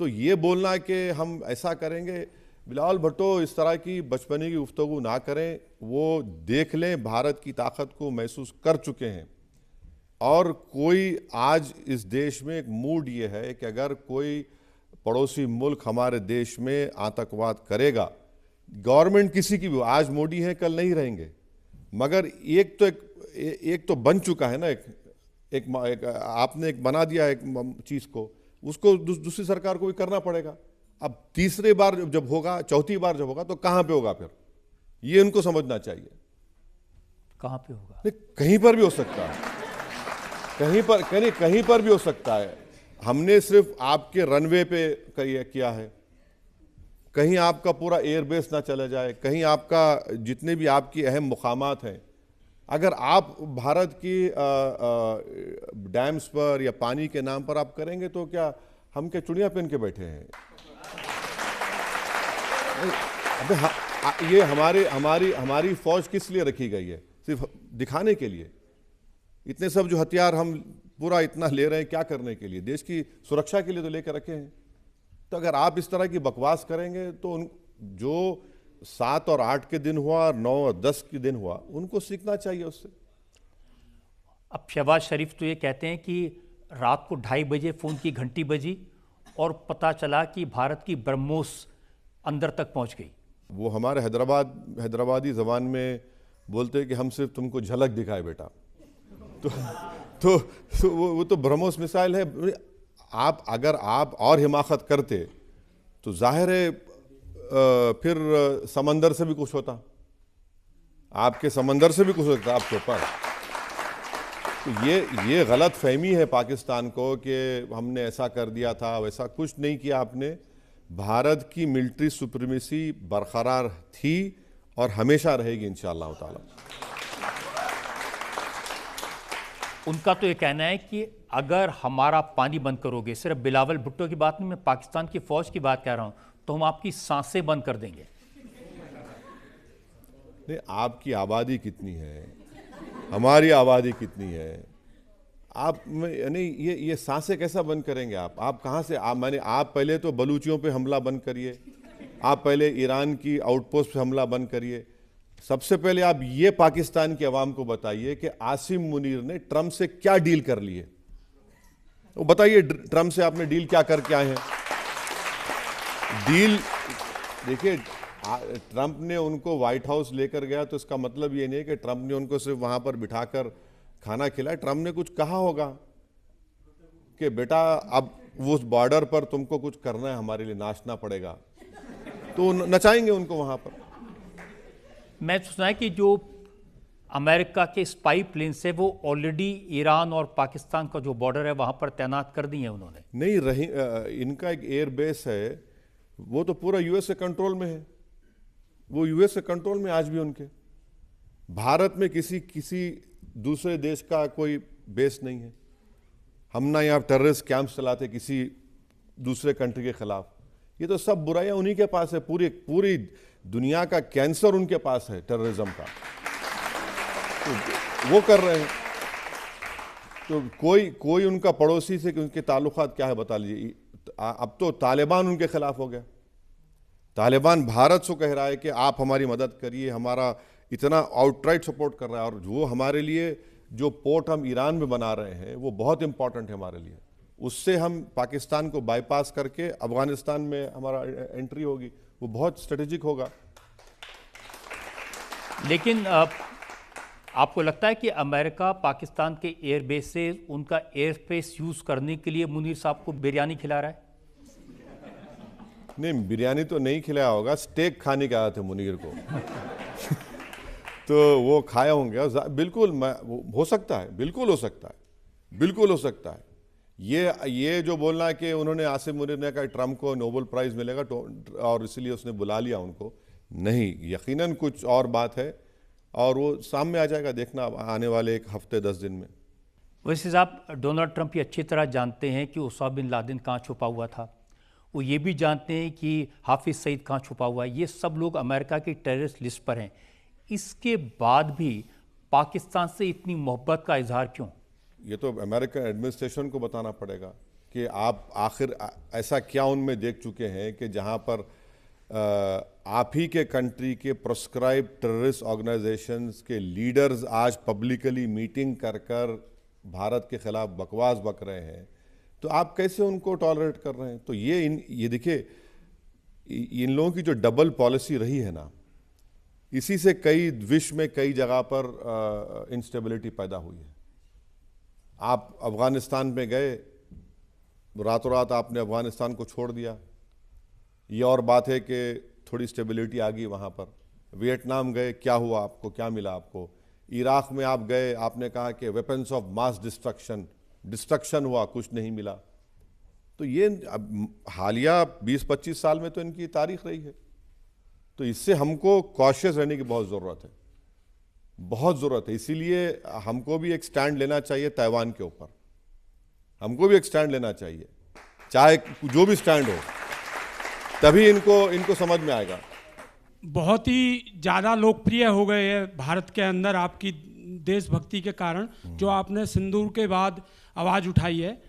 तो ये बोलना कि हम ऐसा करेंगे, बिलावल भुट्टो इस तरह की बचपने की गुफ्तगू ना करें। वो देख लें, भारत की ताकत को महसूस कर चुके हैं। और कोई आज इस देश में एक मूड ये है कि अगर कोई पड़ोसी मुल्क हमारे देश में आतंकवाद करेगा, गवर्नमेंट किसी की भी, आज मोदी है कल नहीं रहेंगे, मगर एक तो बन चुका है ना, एक आपने एक बना दिया एक चीज़ को, उसको दूसरी सरकार को भी करना पड़ेगा। अब तीसरी बार जब होगा, चौथी बार जब होगा, तो कहाँ पे होगा फिर, ये उनको समझना चाहिए। कहाँ पे होगा? नहीं, कहीं पर भी हो सकता है, कहीं पर भी हो सकता है। हमने सिर्फ आपके रनवे पे किया है, कहीं आपका पूरा एयरबेस ना चला जाए, कहीं आपका जितने भी आपकी अहम मुकामात हैं, अगर आप भारत की डैम्स पर या पानी के नाम पर आप करेंगे तो क्या हम क्या चुड़िया पहन के बैठे हैं? अबे ये हमारी फौज किस लिए रखी गई है? सिर्फ दिखाने के लिए। इतने सब जो हथियार हम पूरा इतना ले रहे हैं, क्या करने के लिए? देश की सुरक्षा के लिए तो लेकर रखे हैं। तो अगर आप इस तरह की बकवास करेंगे तो जो 7 और 8 के दिन हुआ, 9 और 10 के दिन हुआ, उनको सीखना चाहिए उससे। अब शहबाज शरीफ तो ये कहते हैं कि रात को 2:30 बजे फ़ोन की घंटी बजी और पता चला कि भारत की ब्रह्मोस अंदर तक पहुंच गई। वो हमारे हैदराबादी ज़बान में बोलते हैं कि हम सिर्फ तुमको झलक दिखाए बेटा। तो वो तो ब्रह्मोस मिसाइल है। अगर आप और हिमाकत करते तो जाहिर है फिर समंदर से भी कुछ होता, आपके समंदर से भी कुछ होता आपके ऊपर। तो ये गलत फहमी है पाकिस्तान को कि हमने ऐसा कर दिया था, वैसा कुछ नहीं किया आपने। भारत की मिलिट्री सुप्रीमेसी बरकरार थी और हमेशा रहेगी इंशाअल्लाह ताला। उनका तो ये कहना है कि अगर हमारा पानी बंद करोगे, सिर्फ बिलावल भुट्टो की बात नहीं, मैं पाकिस्तान की फौज की बात कह रहा हूं, तो हम आपकी सांसें बंद कर देंगे। नहीं, आपकी आबादी कितनी है, हमारी आबादी कितनी है, आप नहीं ये सांसें कैसा बंद करेंगे आप कहाँ से आप पहले तो बलूचियों पे हमला बंद करिए, आप पहले ईरान की आउटपोस्ट पे हमला बंद करिए। सबसे पहले आप ये पाकिस्तान की आवाम को बताइए कि आसिम मुनीर ने ट्रंप से क्या डील कर ली है, वो बताइए ट्रंप से आपने डील क्या करके आए हैं। डील देखिए, ट्रंप ने उनको व्हाइट हाउस लेकर गया तो इसका मतलब ये नहीं कि ट्रंप ने उनको सिर्फ वहां पर बिठाकर खाना खिलाया। ट्रंप ने कुछ कहा होगा कि बेटा अब उस बॉर्डर पर तुमको कुछ करना है, हमारे लिए नाचना पड़ेगा, तो नचाएंगे उनको वहां पर। मैं सुना है कि जो अमेरिका के स्पाई प्लेन्स है वो ऑलरेडी ईरान और पाकिस्तान का जो बॉर्डर है वहां पर तैनात कर दी है उन्होंने। नहीं रही, इनका एक एयर बेस है, वो तो पूरा यूएस के कंट्रोल में है, वो यूएस के कंट्रोल में आज भी उनके। भारत में किसी दूसरे देश का कोई बेस नहीं है। हम ना यहाँ टेररिस्ट कैंप्स चलाते किसी दूसरे कंट्री के खिलाफ। ये तो सब बुराइयां उन्हीं के पास है, पूरी दुनिया का कैंसर उनके पास है टेररिज्म का, तो वो कर रहे हैं। तो कोई उनका पड़ोसी से उनके ताल्लुकात क्या है बता लीजिए। अब तो तालिबान उनके खिलाफ हो गया। तालिबान भारत से कह रहा है कि आप हमारी मदद करिए, हमारा इतना आउटराइट सपोर्ट कर रहा है, और वो हमारे लिए जो पोर्ट हम ईरान में बना रहे हैं वो बहुत इंपॉर्टेंट है हमारे लिए। उससे हम पाकिस्तान को बाईपास करके अफगानिस्तान में हमारा एंट्री होगी, वो बहुत स्ट्रेटेजिक होगा। लेकिन आपको लगता है कि अमेरिका पाकिस्तान के एयरबेस से उनका एयर स्पेस यूज करने के लिए मुनीर साहब को बिरयानी खिला रहा है? नहीं, बिरयानी तो नहीं खिलाया होगा, स्टेक खाने के आए थे मुनीर को तो वो खाए होंगे। बिल्कुल हो सकता है, बिल्कुल हो सकता है, बिल्कुल हो सकता है। ये जो बोलना है कि उन्होंने आसिम मुनीर ने कहा ट्रंप को नोबेल प्राइज मिलेगा तो और इसलिए उसने बुला लिया उनको, नहीं, यकीनन कुछ और बात है और वो सामने आ जाएगा, देखना आने वाले एक हफ्ते 10 दिन में। वैसे साहब, डोनाल्ड ट्रंप ये अच्छी तरह जानते हैं कि उसामा बिन लादेन कहाँ छुपा हुआ था, वो ये भी जानते हैं कि हाफिज़ सईद कहाँ छुपा हुआ है। ये सब लोग अमेरिका की टेररिस्ट लिस्ट पर हैं। इसके बाद भी पाकिस्तान से इतनी मोहब्बत का इजहार क्यों? ये तो अमेरिकन एडमिनिस्ट्रेशन को बताना पड़ेगा कि आप आखिर ऐसा क्या उनमें देख चुके हैं कि जहां पर आप ही के कंट्री के प्रोस्क्राइब टेररिस्ट ऑर्गेनाइजेशंस के लीडर्स आज पब्लिकली मीटिंग कर भारत के खिलाफ बकवास बक रहे हैं, तो आप कैसे उनको टॉलरेट कर रहे हैं? तो ये देखिए, इन लोगों की जो डबल पॉलिसी रही है ना, इसी से कई विश्व में कई जगह पर इंस्टेबिलिटी पैदा हुई है। आप अफगानिस्तान में गए, रातों रात आपने अफगानिस्तान को छोड़ दिया, ये और बात है कि थोड़ी स्टेबिलिटी आ गई वहाँ पर। वियतनाम गए, क्या हुआ आपको, क्या मिला आपको? इराक में आप गए, आपने कहा कि वेपन्स ऑफ मास डिस्ट्रक्शन हुआ, कुछ नहीं मिला। तो ये हालिया 20-25 साल में तो इनकी तारीख रही है। तो इससे हमको कॉशियस रहने की बहुत ज़रूरत है, बहुत ज़रूरत है। इसीलिए हमको भी एक स्टैंड लेना चाहिए ताइवान के ऊपर, हमको भी एक स्टैंड लेना चाहिए, चाहे जो भी स्टैंड हो, तभी इनको समझ में आएगा। बहुत ही ज़्यादा लोकप्रिय हो गए है भारत के अंदर आपकी देशभक्ति के कारण, जो आपने सिंदूर के बाद आवाज़ उठाई है।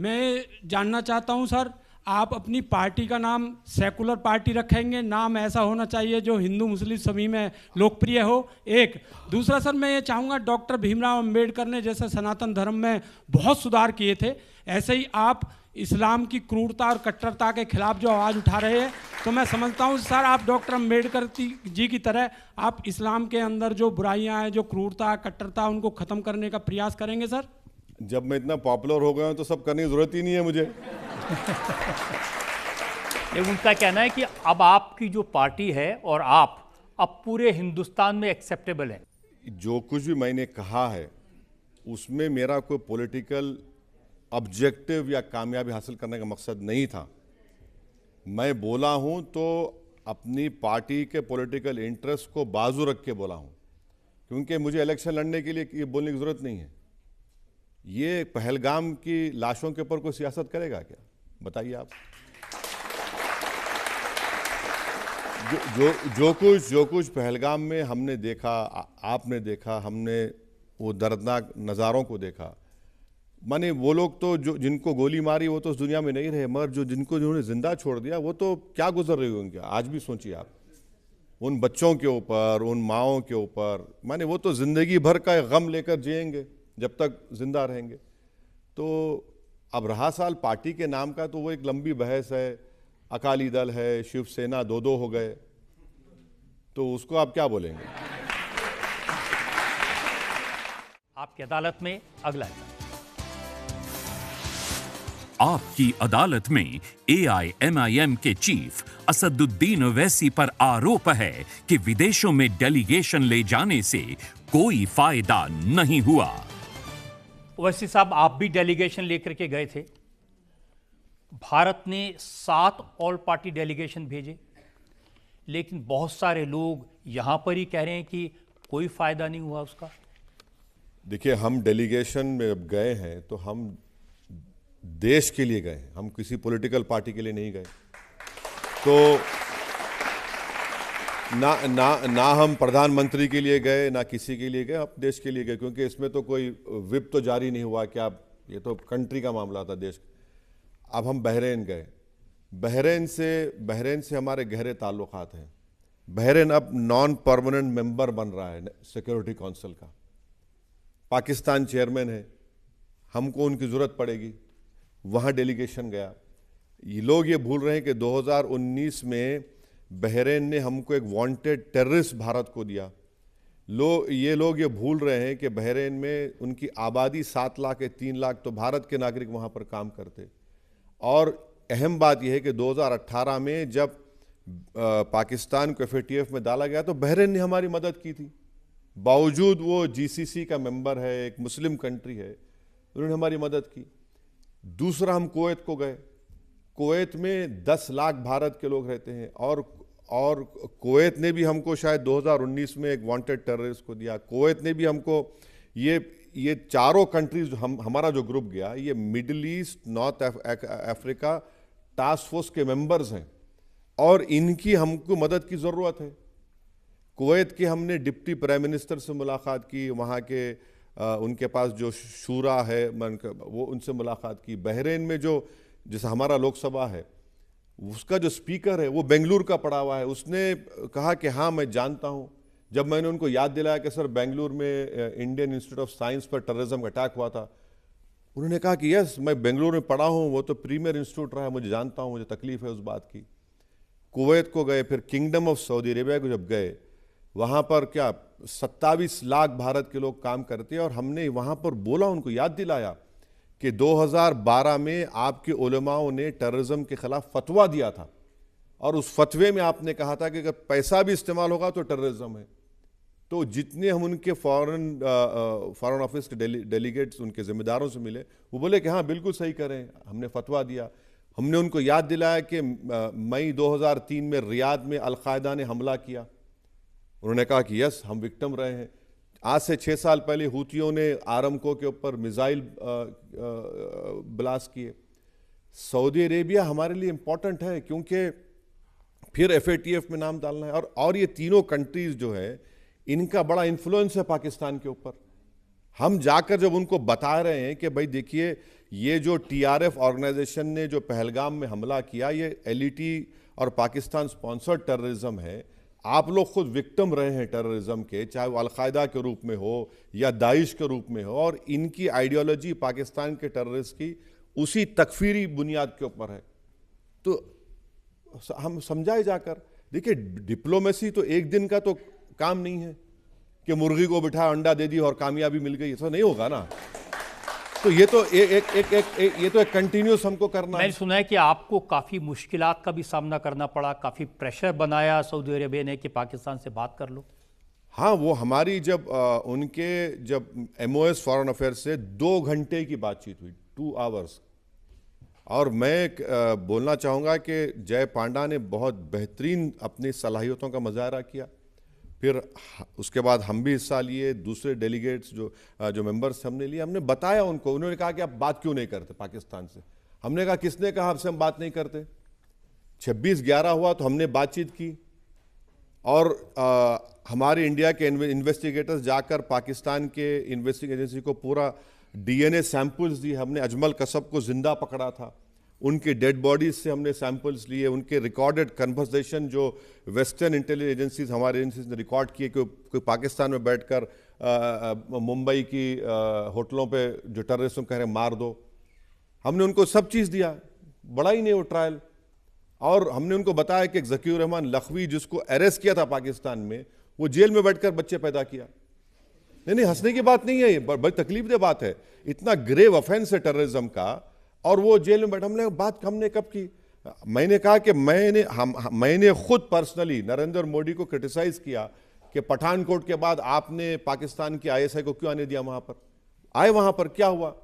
मैं जानना चाहता हूं सर, आप अपनी पार्टी का नाम सेकुलर पार्टी रखेंगे? नाम ऐसा होना चाहिए जो हिंदू मुस्लिम सभी में लोकप्रिय हो, एक। दूसरा सर, मैं ये चाहूँगा, डॉक्टर भीमराव अंबेडकर ने जैसे सनातन धर्म में बहुत सुधार किए थे, ऐसे ही आप इस्लाम की क्रूरता और कट्टरता के खिलाफ जो आवाज़ उठा रहे हैं, तो मैं समझता हूँ सर आप डॉक्टर अंबेडकर जी की तरह आप इस्लाम के अंदर जो बुराइयाँ हैं, जो क्रूरता कट्टरता, उनको ख़त्म करने का प्रयास करेंगे सर? जब मैं इतना पॉपुलर हो गया हूँ तो सब करने की ज़रूरत ही नहीं है मुझे। उनका कहना है कि अब आपकी जो पार्टी है और आप अब पूरे हिंदुस्तान में एक्सेप्टेबल है। जो कुछ भी मैंने कहा है उसमें मेरा कोई पॉलिटिकल ऑब्जेक्टिव या कामयाबी हासिल करने का मकसद नहीं था। मैं बोला हूं तो अपनी पार्टी के पॉलिटिकल इंटरेस्ट को बाजू रख के बोला हूं, क्योंकि मुझे इलेक्शन लड़ने के लिए ये बोलने की ज़रूरत नहीं है। ये पहलगाम की लाशों के ऊपर कोई सियासत करेगा क्या, बताइए आप? जो कुछ पहलगाम में हमने देखा, आपने देखा, हमने वो दर्दनाक नज़ारों को देखा, माने वो लोग तो जो जिनको गोली मारी वो तो उस दुनिया में नहीं रहे, मगर जिन्होंने जिंदा छोड़ दिया वो तो क्या गुजर रहे होंगे। आज भी सोचिए आप उन बच्चों के ऊपर, उन माओं के ऊपर, माने वो तो जिंदगी भर का गम लेकर जिएंगे जब तक जिंदा रहेंगे। तो अब रहा साल पार्टी के नाम का, तो वो एक लंबी बहस है। अकाली दल है, शिवसेना, दो हो गए, तो उसको आप क्या बोलेंगे? आपकी अदालत में अगला है। आपकी अदालत में AIMIM के चीफ असदुद्दीन ओवैसी पर आरोप है कि विदेशों में डेलीगेशन ले जाने से कोई फायदा नहीं हुआ। ओवैसी साहब, आप भी डेलीगेशन लेकर के गए थे। भारत ने 7 ऑल पार्टी डेलीगेशन भेजे, लेकिन बहुत सारे लोग यहां पर ही कह रहे हैं कि कोई फायदा नहीं हुआ उसका। देखिए, हम डेलीगेशन में अब गए हैं तो हम देश के लिए गए, हम किसी पॉलिटिकल पार्टी के लिए नहीं गए। तो ना हम प्रधानमंत्री के लिए गए, ना किसी के लिए गए, हम देश के लिए गए, क्योंकि इसमें तो कोई विप तो जारी नहीं हुआ कि आप, ये तो कंट्री का मामला था, देश। अब हम बहरीन गए। बहरीन से हमारे गहरे ताल्लुकात हैं। बहरीन अब नॉन परमानेंट मेंबर बन रहा है सिक्योरिटी काउंसिल का। पाकिस्तान चेयरमैन है, हमको उनकी ज़रूरत पड़ेगी, वहाँ डेलीगेशन गया। ये लोग ये भूल रहे हैं कि 2019 में बहरीन ने हमको एक वांटेड टेररिस्ट भारत को दिया। ये लोग ये भूल रहे हैं कि बहरीन में उनकी आबादी 7 लाख है, 3 लाख तो भारत के नागरिक वहाँ पर काम करते। और अहम बात यह है कि 2018 में जब पाकिस्तान को FATF में डाला गया तो बहरीन ने हमारी मदद की थी। बावजूद वो GCC का मेंबर है, एक मुस्लिम कंट्री है, उन्होंने हमारी मदद की। दूसरा, हम कुवैत को गए। कुवैत में 10 लाख भारत के लोग रहते हैं, और कुवैत ने भी हमको शायद 2019 में एक वांटेड टेररिस्ट को दिया। कुवैत ने भी हमको, ये चारों कंट्रीज, हमारा जो ग्रुप गया, ये middle east, north Africa task force के मेंबर्स हैं, और इनकी हमको मदद की ज़रूरत है। कुवैत के हमने डिप्टी प्राइम मिनिस्टर से मुलाकात की, वहाँ के उनके पास जो शूरा है वो, उनसे मुलाकात की। बहरीन में जैसा हमारा लोकसभा है, उसका जो स्पीकर है वो बेंगलुरु का पड़ा हुआ है। उसने कहा कि हाँ, मैं जानता हूँ। जब मैंने उनको याद दिलाया कि सर बेंगलुरु में इंडियन इंस्टीट्यूट ऑफ साइंस पर टेररिज्म का अटैक हुआ था, उन्होंने कहा कि यस, मैं बेंगलुरु में पढ़ा हूँ, वो तो प्रीमियर इंस्टीट्यूट रहा है, मुझे जानता हूँ, मुझे तकलीफ है उस बात की। कुवैत को गए, फिर किंगडम ऑफ सऊदी अरेबिया को जब गए, वहाँ पर क्या 27 लाख भारत के लोग काम करते हैं, और हमने वहाँ पर बोला, उनको याद दिलाया कि 2012 में आपके उलमाओं ने टेररिज्म के खिलाफ फतवा दिया था, और उस फतवे में आपने कहा था कि अगर पैसा भी इस्तेमाल होगा तो टेररिज्म है। तो जितने हम उनके फॉरेन ऑफिस के डेलीगेट्स, उनके जिम्मेदारों से मिले, वो बोले कि हाँ बिल्कुल सही करें, हमने फतवा दिया। हमने उनको याद दिलाया कि मई 2003 में रियाद में अलकायदा ने हमला किया, उन्होंने कहा कि यस, हम विक्टिम रहे हैं। आज से 6 साल पहले हूतियों ने आरामको के ऊपर मिसाइल ब्लास्ट किए। सऊदी अरेबिया हमारे लिए इम्पॉर्टेंट है, क्योंकि फिर FATF में नाम डालना है, और ये तीनों कंट्रीज जो है, इनका बड़ा इन्फ्लुएंस है पाकिस्तान के ऊपर। हम जाकर जब उनको बता रहे हैं कि भाई देखिए, ये जो TRF ऑर्गेनाइजेशन ने जो पहलगाम में हमला किया, ये LET और पाकिस्तान स्पॉन्सर्ड टेररिज्म है, आप लोग खुद विक्टिम रहे हैं टेररिज्म के, चाहे वो अलकायदा के रूप में हो या दाइश के रूप में हो, और इनकी आइडियोलॉजी पाकिस्तान के टेररिस्ट की उसी तकफीरी बुनियाद के ऊपर है। तो हम समझाए जाकर, देखिए डिप्लोमेसी तो एक दिन का तो काम नहीं है कि मुर्गी को बिठा अंडा दे दी और कामयाबी मिल गई, ऐसा नहीं होगा ना। तो ये तो एक कंटिन्यूस हमको करना है। मैंने सुना है कि आपको काफ़ी मुश्किलात का भी सामना करना पड़ा, काफ़ी प्रेशर बनाया सऊदी अरेबिया ने कि पाकिस्तान से बात कर लो। हाँ, वो हमारी जब MOS फॉरेन अफेयर्स से 2 घंटे की बातचीत हुई, 2 आवर्स, और मैं बोलना चाहूँगा कि जय पांडा ने बहुत बेहतरीन अपनी सलाहियतों का मुजाहरा किया। फिर उसके बाद हम भी हिस्सा लिए, दूसरे डेलीगेट्स जो मेंबर्स हमने लिए, हमने बताया उनको। उन्होंने कहा कि आप बात क्यों नहीं करते पाकिस्तान से। हमने कहा किसने कहा आपसे हम बात नहीं करते। 26/11 हुआ तो हमने बातचीत की, और हमारे इंडिया के इन्वेस्टिगेटर्स जाकर पाकिस्तान के इन्वेस्टिगेशन एजेंसी को पूरा डीएनए सैंपल्स दिए। हमने अजमल कसब को जिंदा पकड़ा था, उनके डेड बॉडीज से हमने सैंपल्स लिए, उनके रिकॉर्डेड कन्वर्सेशन जो वेस्टर्न इंटेलिजेंस एजेंसीज हमारे एजेंसीज ने रिकॉर्ड किए कि कोई पाकिस्तान में बैठकर मुंबई की होटलों पे जो टेररिस्ट कह रहे हैं मार दो, हमने उनको सब चीज़ दिया, बड़ा ही नहीं वो ट्रायल। और हमने उनको बताया कि ज़कीउर रहमान लखवी जिसको अरेस्ट किया था पाकिस्तान में, वो जेल में बैठकर बच्चे पैदा किया। नहीं, हंसने की बात नहीं है, ये बड़ी तकलीफदेह बात है। इतना ग्रेव ऑफेंस है टेररिज्म का, और वो जेल में बैठा। हमने कब की? मैंने कहा कि मैंने खुद पर्सनली नरेंद्र मोदी को क्रिटिसाइज किया कि पठानकोट के बाद आपने पाकिस्तान की आईएसआई को क्यों आने दिया वहां पर? आए वहां पर, क्या हुआ?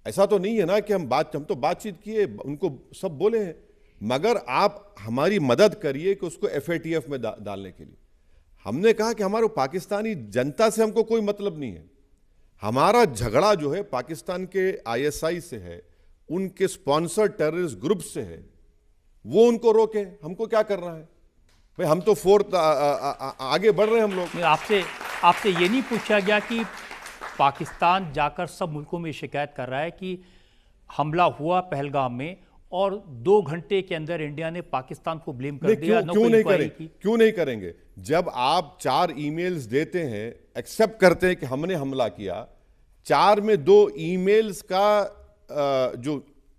ऐसा तो नहीं है ना कि हम तो बातचीत किए, उनको सब बोले हैं, मगर आप हमारी मदद करिए कि उसको एफएटीएफ में डालने के लिए। हमने कहा कि हमारे पाकिस्तानी जनता से हमको कोई मतलब नहीं है, हमारा झगड़ा जो है पाकिस्तान के आईएसआई से है, उनके स्पॉन्सर्ड टेररिस्ट ग्रुप से है, वो उनको रोके। हमको क्या करना है भाई? हम तो फोर्थ आगे बढ़ रहे हैं हम लोग। आपसे ये नहीं पूछा गया कि पाकिस्तान जाकर सब मुल्कों में शिकायत कर रहा है कि हमला हुआ पहलगाम में और 2 घंटे के अंदर इंडिया ने पाकिस्तान को ब्लेम कर दिया? क्यों नहीं करेंगे? जब आप 4 ईमेल्स देते हैं, एक्सेप्ट करते हैं कि हमने हमला किया, 4 में 2 ईमेल्स का जो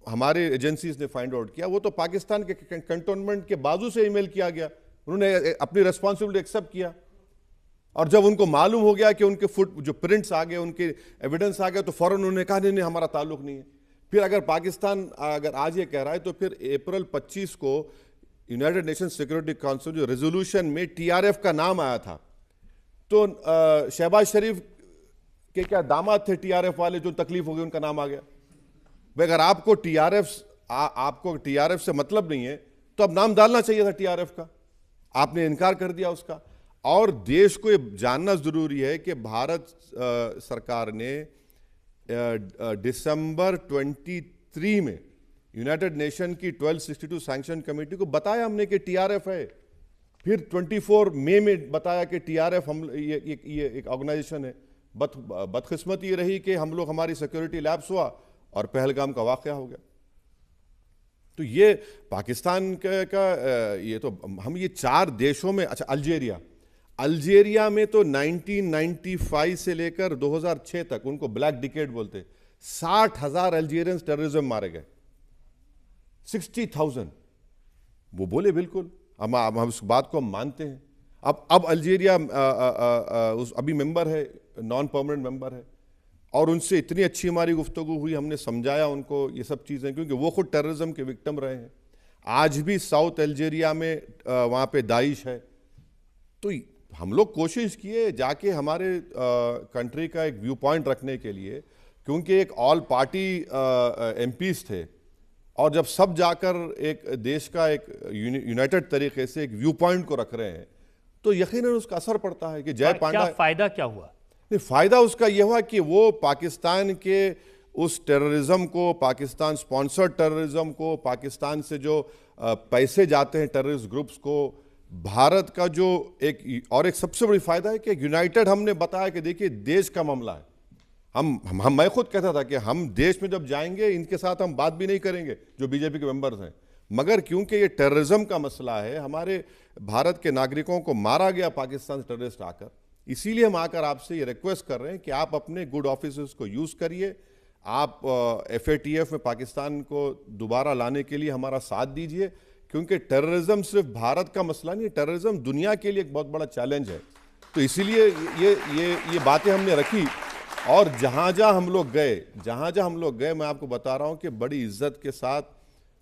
हमारे एजेंसीज ने फाइंड आउट किया, वो तो पाकिस्तान के कंटोनमेंट के बाजू से ईमेल किया गया। उन्होंने अपनी रिस्पॉन्सिबिलिटी एक्सेप्ट किया, और जब उनको मालूम हो गया कि उनके जो प्रिंट्स आ गए, उनके एविडेंस आ गए, तो फौरन उन्होंने कहा नहीं हमारा ताल्लुक नहीं है। फिर अगर पाकिस्तान अगर आज ये कह रहा है, तो फिर अप्रैल 25 को यूनाइटेड नेशन सिक्योरिटी काउंसिल जो रेजोल्यूशन में टीआरएफ का नाम आया था, तो शहबाज शरीफ के क्या दामाद थे टीआरएफ वाले, जो तकलीफ हो गई, उनका नाम आ गया। भाई अगर आपको टीआरएफ से मतलब नहीं है, तो अब नाम डालना चाहिए था टीआरएफ का, आपने इनकार कर दिया उसका। और देश को ये जानना जरूरी है कि भारत सरकार ने दिसंबर 23 में यूनाइटेड नेशन की 1262 सैंक्शन कमेटी को बताया हमने कि टीआरएफ है। फिर 24 मई में बताया कि टीआरएफ हम ये एक ऑर्गेनाइजेशन है। बदकिस्मती ये रही कि हम लोग हमारी सिक्योरिटी लैप्स हुआ और पहलगाम का वाकया हो गया। तो ये पाकिस्तान का ये तो हम ये 4 देशों में, अच्छा अल्जीरिया में तो 1995 से लेकर 2006 तक, उनको ब्लैक डिकेड बोलते, 60,000 अल्जीरियंस टेररिज्म मारे गए, 60,000। वो बोले बिल्कुल, हम उस बात को हम मानते हैं। अब अल्जीरिया अभी मेंबर है, नॉन परमानेंट मेंबर है, और उनसे इतनी अच्छी हमारी गुफ्तगू हुई, हमने समझाया उनको ये सब चीज़ें, क्योंकि वो खुद टेररिज्म के विक्टिम रहे हैं। आज भी साउथ अल्जीरिया में वहाँ पे दाइश है। तो हम लोग कोशिश किए जाके हमारे कंट्री का एक व्यू पॉइंट रखने के लिए, क्योंकि एक ऑल पार्टी एमपीज थे, और जब सब जाकर एक देश का एक यूनाइटेड तरीके से एक व्यू पॉइंट को रख रहे हैं, तो यकीनन उसका असर पड़ता है कि जय पांडा। फायदा क्या हुआ? नहीं, फायदा उसका यह हुआ कि वो पाकिस्तान के उस टेररिज्म को, पाकिस्तान स्पॉन्सर्ड टेररिज्म को, पाकिस्तान से जो पैसे जाते हैं टेररिस्ट ग्रुप्स को, भारत का जो एक सबसे बड़ी फायदा है कि यूनाइटेड, हमने बताया कि देखिए देश का मामला है। मैं खुद कहता था कि हम देश में जब जाएंगे, इनके साथ हम बात भी नहीं करेंगे जो बीजेपी के मेंबर्स हैं, मगर क्योंकि ये टेररिज्म का मसला है, हमारे भारत के नागरिकों को मारा गया पाकिस्तान से टेररिस्ट आकर, इसीलिए हम आकर आपसे ये रिक्वेस्ट कर रहे हैं कि आप अपने गुड ऑफिसर्स को यूज़ करिए, आप एफएटीएफ में पाकिस्तान को दोबारा लाने के लिए हमारा साथ दीजिए, क्योंकि टेररिज्म सिर्फ भारत का मसला नहीं, टेररिज्म दुनिया के लिए एक बहुत बड़ा चैलेंज है। तो इसीलिए ये बातें हमने रखी, और जहाँ जहाँ हम लोग गए, मैं आपको बता रहा हूँ कि बड़ी इज्जत के साथ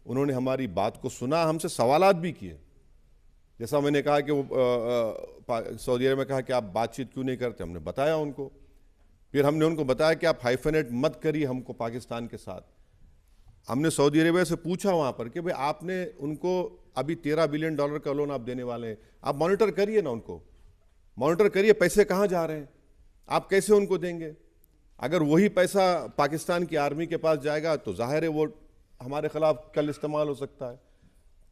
उन्होंने हमारी बात को सुना, हमसे सवालात भी किए। जैसा मैंने कहा कि वो सऊदी अरब में कहा कि आप बातचीत क्यों नहीं करते, हमने बताया उनको। फिर हमने उनको बताया कि आप हाइफेनेट मत करिए हमको पाकिस्तान के साथ। हमने सऊदी अरेबिया से पूछा वहाँ पर कि भाई आपने उनको अभी $13 बिलियन का लोन आप देने वाले हैं, आप मॉनिटर करिए ना, उनको मॉनिटर करिए पैसे कहाँ जा रहे हैं, आप कैसे उनको देंगे। अगर वही पैसा पाकिस्तान की आर्मी के पास जाएगा तो जाहिर है वो हमारे खिलाफ कल इस्तेमाल हो सकता है।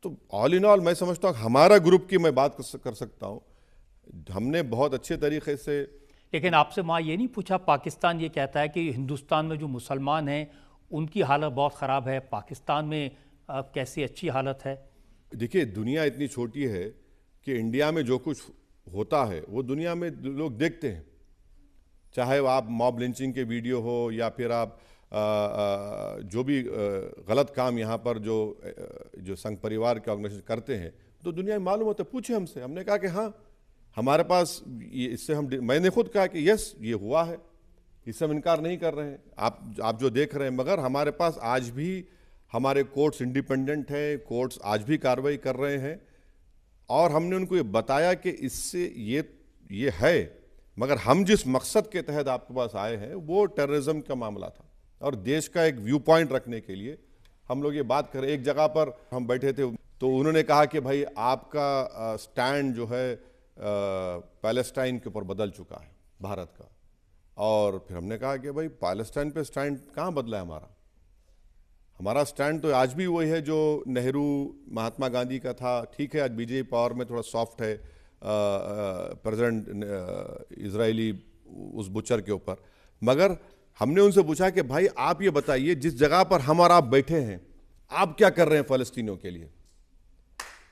तो ऑल इन ऑल मैं समझता हूँ हमारा ग्रुप की मैं बात कर सकता हूँ, हमने बहुत अच्छे तरीके से। लेकिन आपसे वहाँ ये नहीं पूछा, पाकिस्तान ये कहता है कि हिंदुस्तान में जो मुसलमान हैं उनकी हालत बहुत ख़राब है, पाकिस्तान में कैसी अच्छी हालत है? देखिए, दुनिया इतनी छोटी है कि इंडिया में जो कुछ होता है वो दुनिया में लोग देखते हैं, चाहे वो आप मॉब लिंचिंग के वीडियो हो या फिर आप जो भी गलत काम यहाँ पर जो संघ परिवार के ऑर्गेनाइजेशन करते हैं तो दुनिया में मालूम होता है। पूछे हमसे, हमने कहा कि हाँ हमारे पास ये, इससे मैंने खुद कहा कि यस ये हुआ है, इससे हम इनकार नहीं कर रहे हैं, आप जो देख रहे हैं, मगर हमारे पास आज भी हमारे कोर्ट्स इंडिपेंडेंट हैं, कोर्ट्स आज भी कार्रवाई कर रहे हैं और हमने उनको ये बताया कि इससे ये है, मगर हम जिस मकसद के तहत आपके पास आए हैं वो टेररिज्म का मामला था और देश का एक व्यू पॉइंट रखने के लिए हम लोग ये बात करें। एक जगह पर हम बैठे थे तो उन्होंने कहा कि भाई आपका स्टैंड जो है पैलेस्टाइन के ऊपर बदल चुका है भारत का, और फिर हमने कहा कि भाई पैलेस्टाइन पे स्टैंड कहाँ बदला है हमारा स्टैंड तो आज भी वही है जो नेहरू महात्मा गांधी का था। ठीक है, आज बीजेपी पावर में थोड़ा सॉफ्ट है प्रेसिडेंट इजरायली उस बुचर के ऊपर, मगर हमने उनसे पूछा कि भाई आप ये बताइए जिस जगह पर हम और आप बैठे हैं आप क्या कर रहे हैं फ़लस्तीनियों के लिए,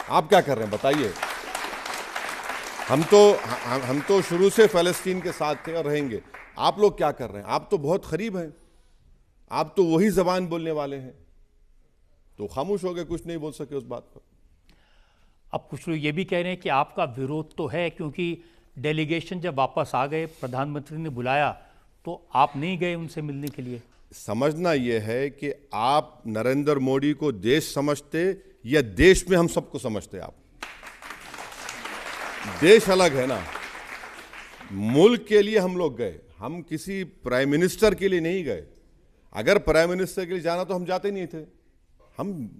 आप क्या कर रहे हैं बताइए। हम तो शुरू से फ़लस्तीन के साथ थे और रहेंगे, आप लोग क्या कर रहे हैं? आप तो बहुत करीब हैं, आप तो वही ज़बान बोलने वाले हैं, तो खामोश हो गए, कुछ नहीं बोल सके उस बात पर। अब कुछ लोग ये भी कह रहे हैं कि आपका विरोध तो है क्योंकि डेलीगेशन जब वापस आ गए, प्रधानमंत्री ने बुलाया तो आप नहीं गए उनसे मिलने के लिए। समझना यह है कि आप नरेंद्र मोदी को देश समझते या देश में हम सबको समझते? आप देश अलग है ना, मुल्क के लिए हम लोग गए, हम किसी प्राइम मिनिस्टर के लिए नहीं गए। अगर प्राइम मिनिस्टर के लिए जाना तो हम जाते नहीं थे, हम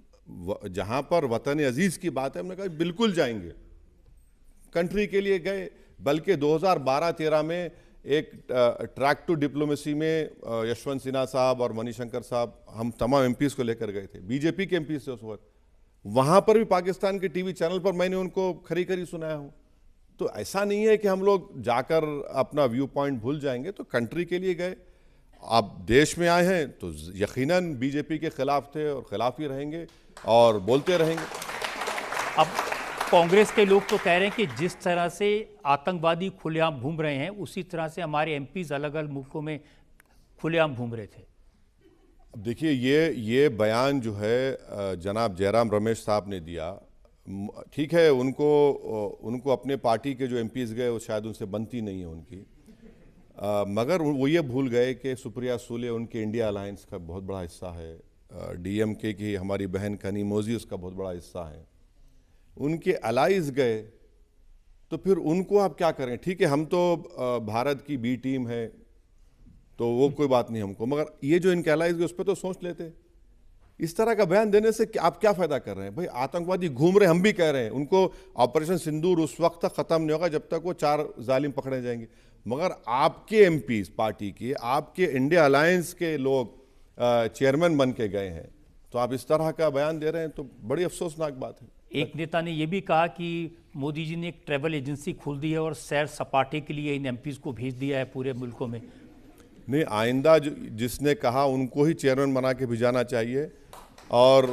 जहां पर वतन अजीज की बात है हमने कहा बिल्कुल जाएंगे, कंट्री के लिए गए। बल्कि 2012-13 में एक ट्रैक टू डिप्लोमेसी में यशवंत सिन्हा साहब और मणिशंकर साहब, हम तमाम एमपीज को लेकर गए थे, बीजेपी के एमपीज थे उस वक्त, वहां पर भी पाकिस्तान के टीवी चैनल पर मैंने उनको खरी खरी सुनाया हूं। तो ऐसा नहीं है कि हम लोग जाकर अपना व्यू पॉइंट भूल जाएंगे, तो कंट्री के लिए गए। आप देश में आए हैं तो यकीनन बीजेपी के खिलाफ थे और खिलाफ ही रहेंगे और बोलते रहेंगे। अब कांग्रेस के लोग तो कह रहे हैं कि जिस तरह से आतंकवादी खुलेआम घूम रहे हैं उसी तरह से हमारे एमपीज अलग अलग मुल्कों में खुलेआम घूम रहे थे। अब देखिए, ये बयान जो है जनाब जयराम रमेश साहब ने दिया, ठीक है, उनको अपने पार्टी के जो एमपीज गए वो शायद उनसे बनती नहीं है उनकी, मगर वो ये भूल गए कि सुप्रिया सूले उनके इंडिया अलायंस का बहुत बड़ा हिस्सा है, डीएमके की हमारी बहन कनीमोजी उसका बहुत बड़ा हिस्सा है, उनके अलाइज गए तो फिर उनको आप क्या करें? ठीक है, हम तो भारत की बी टीम है तो वो कोई बात नहीं हमको, मगर ये जो इनके अलाइज गए उस पर तो सोच लेते। इस तरह का बयान देने से आप क्या फायदा कर रहे हैं? भाई आतंकवादी घूम रहे, हम भी कह रहे हैं उनको ऑपरेशन सिंदूर उस वक्त तक खत्म नहीं होगा जब तक वो 4 जालिम पकड़े जाएंगे, मगर आपके एमपीज पार्टी के, आपके इंडिया अलायंस के लोग चेयरमैन बन के गए हैं, तो आप इस तरह का बयान दे रहे हैं तो बड़ी अफसोसनाक बात है। एक नेता ने यह भी कहा कि मोदी जी ने एक ट्रैवल एजेंसी खोल दी है और सैर सपाटे के लिए इन एमपीज को भेज दिया है पूरे मुल्कों में। नहीं, आइंदा जिसने कहा उनको ही चेयरमैन बना के भिजाना चाहिए। और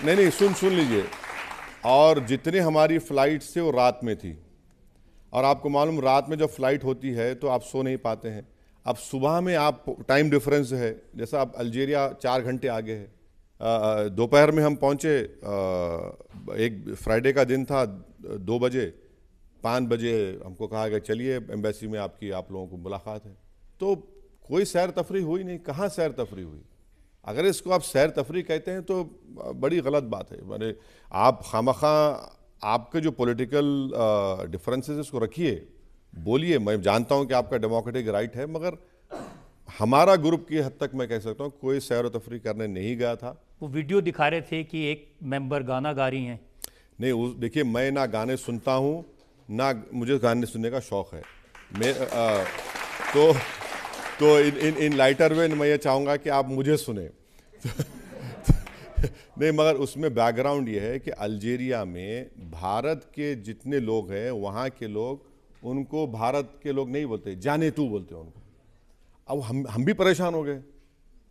नहीं, सुन लीजिए, और जितने हमारी फ्लाइट्स थे वो रात में थी, और आपको मालूम रात में जब फ्लाइट होती है तो आप सो नहीं पाते हैं। अब सुबह में आप टाइम डिफरेंस है, जैसा आप अल्जीरिया 4 घंटे आगे है, दोपहर में हम पहुँचे, एक फ्राइडे का दिन था, 2 बजे 5 बजे हमको कहा गया चलिए एम्बेसी में आप लोगों को मुलाकात है। तो कोई सैर तफरी हुई नहीं, कहाँ सैर तफरी हुई? अगर इसको आप सैर तफरी कहते हैं तो बड़ी गलत बात है। मैंने आप खामखा आपके जो पॉलिटिकल डिफरेंसेस उसको रखिए, बोलिए, मैं जानता हूं कि आपका डेमोक्रेटिक राइट है, मगर हमारा ग्रुप की हद तक मैं कह सकता हूं कोई सैर व तफरी करने नहीं गया था। वो वीडियो दिखा रहे थे कि एक मेंबर गाना गा रही हैं। नहीं, देखिए, मैं ना गाने सुनता हूं ना मुझे गाने सुनने का शौक़ है। मैं तो इन लाइटर वे मैं ये चाहूँगा कि आप मुझे सुने। नहीं, मगर उसमें बैकग्राउंड ये है कि अल्जीरिया में भारत के जितने लोग हैं वहाँ के लोग उनको भारत के लोग नहीं बोलते, जाने तू बोलते हैं उनको। अब हम भी परेशान हो गए,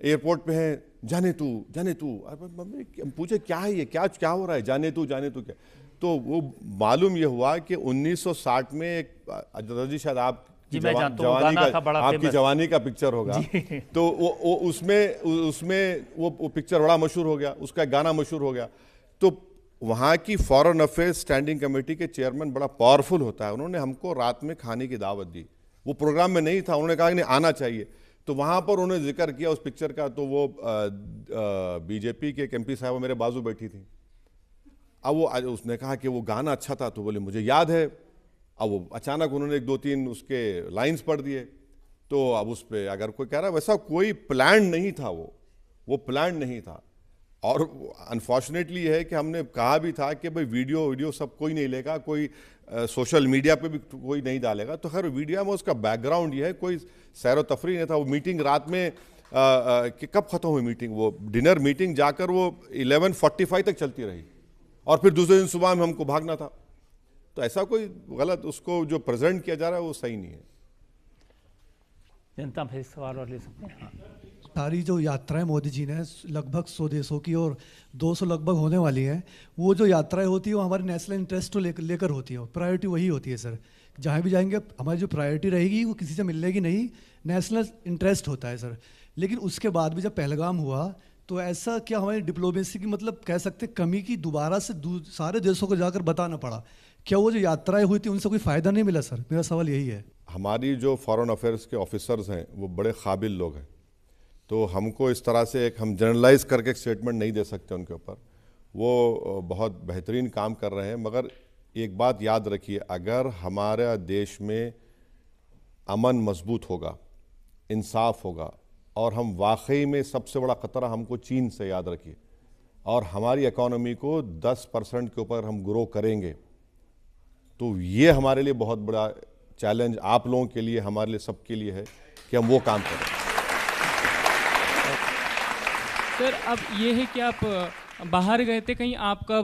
एयरपोर्ट पे हैं, जाने तू जाने तू। मम्मी हम पूछे क्या है ये, क्या हो रहा है, जाने तू क्या। तो वो मालूम ये हुआ कि 1960 में एक जी शायद आप आपकी जवानी का पिक्चर होगा, तो वो उसमें वो पिक्चर बड़ा मशहूर हो गया, उसका गाना मशहूर हो गया। तो वहाँ की फॉरेन अफेयर्स स्टैंडिंग कमेटी के चेयरमैन बड़ा पावरफुल होता है, उन्होंने हमको रात में खाने की दावत दी। वो प्रोग्राम में नहीं था, उन्होंने कहा कि नहीं आना चाहिए। तो वहाँ पर उन्होंने जिक्र किया उस पिक्चर का, तो वो बीजेपी के एमपी साहब मेरे बाजू बैठी थी। अब वो उसने कहा कि वो गाना अच्छा था, तो बोले मुझे याद है। अब वो अचानक उन्होंने 1-2-3 उसके लाइंस पढ़ दिए। तो अब उस पर अगर कोई कह रहा है, वैसा कोई प्लान नहीं था, वो प्लान नहीं था। और अनफॉर्चुनेटली ये है कि हमने कहा भी था कि भाई वीडियो सब कोई नहीं लेगा, कोई सोशल मीडिया पे भी कोई नहीं डालेगा। तो खैर वीडियो में उसका बैकग्राउंड ये है, कोई सैर व तफरी नहीं था। वो मीटिंग रात में कि कब ख़त्म हुई मीटिंग, वो डिनर मीटिंग जाकर वो 11:45 तक चलती रही, और फिर दूसरे दिन सुबह में हमको भागना था। तो ऐसा कोई गलत उसको जो प्रेजेंट किया जा रहा है वो सही नहीं है। जनता फिर सवाल और ले सकते हैं। हाँ। सारी जो यात्राएं मोदी जी ने लगभग 100 देशों की और 200 लगभग होने वाली हैं, वो जो यात्राएं होती है वो हमारे नेशनल इंटरेस्ट को लेकर होती है। प्रायोरिटी वही होती है सर, जहाँ भी जाएंगे हमारी जो प्रायोरिटी रहेगी वो किसी से मिलेगी नहीं, नेशनल इंटरेस्ट होता है सर। लेकिन उसके बाद भी जब पहलगाम हुआ तो ऐसा क्या हमारी डिप्लोमेसी की मतलब कह सकते कमी की दोबारा से सारे देशों को जाकर बताना पड़ा? क्या वो जो यात्राएं हुई थी उनसे कोई फ़ायदा नहीं मिला सर? मेरा सवाल यही है। हमारी जो फॉरेन अफेयर्स के ऑफिसर्स हैं वो बड़े काबिल लोग हैं, तो हमको इस तरह से हम जनरलाइज करके एक स्टेटमेंट नहीं दे सकते उनके ऊपर। वो बहुत बेहतरीन काम कर रहे हैं। मगर एक बात याद रखिए, अगर हमारा देश में अमन मजबूत होगा, इंसाफ होगा, और हम वाकई में सबसे बड़ा ख़तरा हमको चीन से याद रखिए, और हमारी इकोनॉमी को 10% के ऊपर हम ग्रो करेंगे, तो ये हमारे लिए बहुत बड़ा चैलेंज आप लोगों के लिए, हमारे लिए, सबके लिए है कि हम वो काम करें। सर अब ये है कि आप बाहर गए थे कहीं, आपका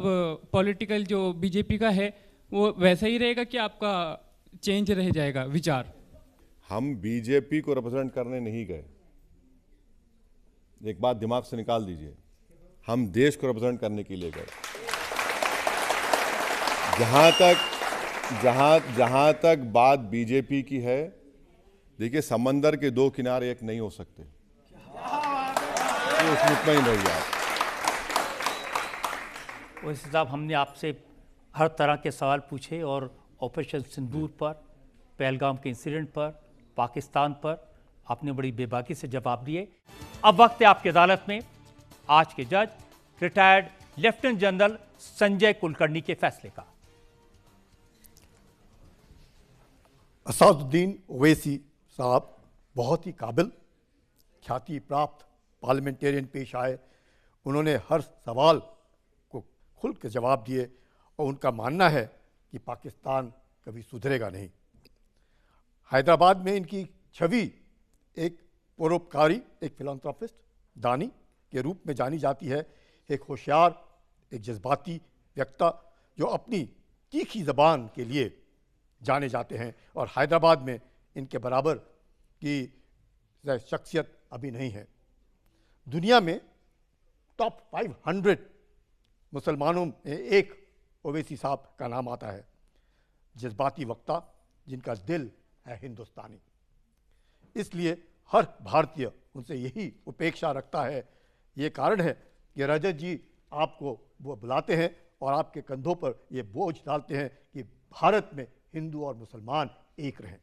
पॉलिटिकल जो बीजेपी का है वो वैसा ही रहेगा कि आपका चेंज रह जाएगा विचार? हम बीजेपी को रिप्रेजेंट करने नहीं गए, एक बात दिमाग से निकाल दीजिए। हम देश को रिप्रेजेंट करने के लिए गए। जहां तक बात बीजेपी की है, देखिए समंदर के दो किनारे एक नहीं हो सकते, तो मुतमईन रहिए आप। उस हिसाब हमने आपसे हर तरह के सवाल पूछे, और ऑपरेशन सिंदूर पर, पहलगाम के इंसिडेंट पर, पाकिस्तान पर आपने बड़ी बेबाकी से जवाब दिए। अब वक्त है आपकी अदालत में आज के जज retired lieutenant general Sanjay Kulkarni के फैसले का। असदुद्दीन ओवैसी साहब बहुत ही काबिल, ख्याति प्राप्त पार्लियामेंटेरियन पेश आए। उन्होंने हर सवाल को खुल के जवाब दिए, और उनका मानना है कि पाकिस्तान कभी सुधरेगा नहीं। हैदराबाद में इनकी छवि एक परोपकारी, एक फिलैंथ्रोपिस्ट, दानी के रूप में जानी जाती है। एक होशियार, एक जज्बाती वक्ता जो अपनी तीखी ज़बान के लिए जाने जाते हैं, और हैदराबाद में इनके बराबर की शख्सियत अभी नहीं है। दुनिया में टॉप 500 मुसलमानों में एक ओवैसी साहब का नाम आता है। जज्बाती वक्ता जिनका दिल है हिंदुस्तानी, इसलिए हर भारतीय उनसे यही उपेक्षा रखता है। ये कारण है कि रजत जी आपको वो बुलाते हैं और आपके कंधों पर ये बोझ डालते हैं कि भारत में हिंदू और मुसलमान एक रहें।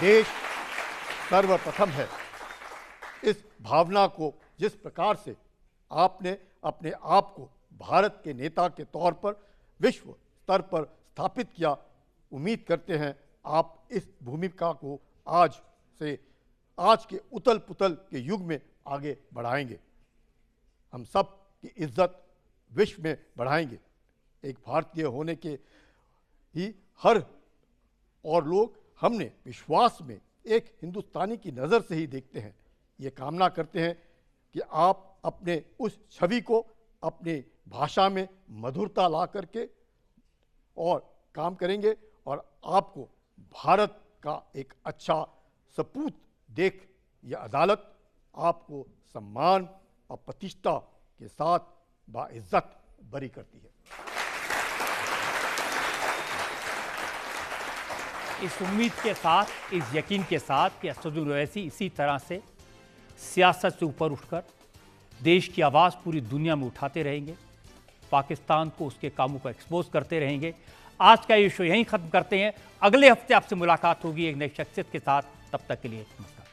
देश सर्वप्रथम है। इस भावना को जिस प्रकार से आपने अपने आप को भारत के नेता के तौर पर विश्व स्तर पर स्थापित किया, उम्मीद करते हैं आप इस भूमिका को आज के उतल पुतल के युग में आगे बढ़ाएंगे। हम सब की इज्जत विश्व में बढ़ाएंगे। एक भारतीय होने के ही हर और लोग हमने विश्वास में एक हिंदुस्तानी की नज़र से ही देखते हैं। ये कामना करते हैं कि आप अपने उस छवि को अपनी भाषा में मधुरता ला करके और काम करेंगे और आपको भारत का एक अच्छा सपूत देख यह अदालत आपको सम्मान और प्रतिष्ठा के साथ बाइज्जत बरी करती है। इस उम्मीद के साथ, इस यकीन के साथ कि असदुल ओवैसी इसी तरह से सियासत से ऊपर उठकर देश की आवाज़ पूरी दुनिया में उठाते रहेंगे, पाकिस्तान को उसके कामों को एक्सपोज करते रहेंगे। आज का ये शो यहीं ख़त्म करते हैं। अगले हफ्ते आपसे मुलाकात होगी एक नई शख्सियत के साथ। तब तक के लिए नमस्कार।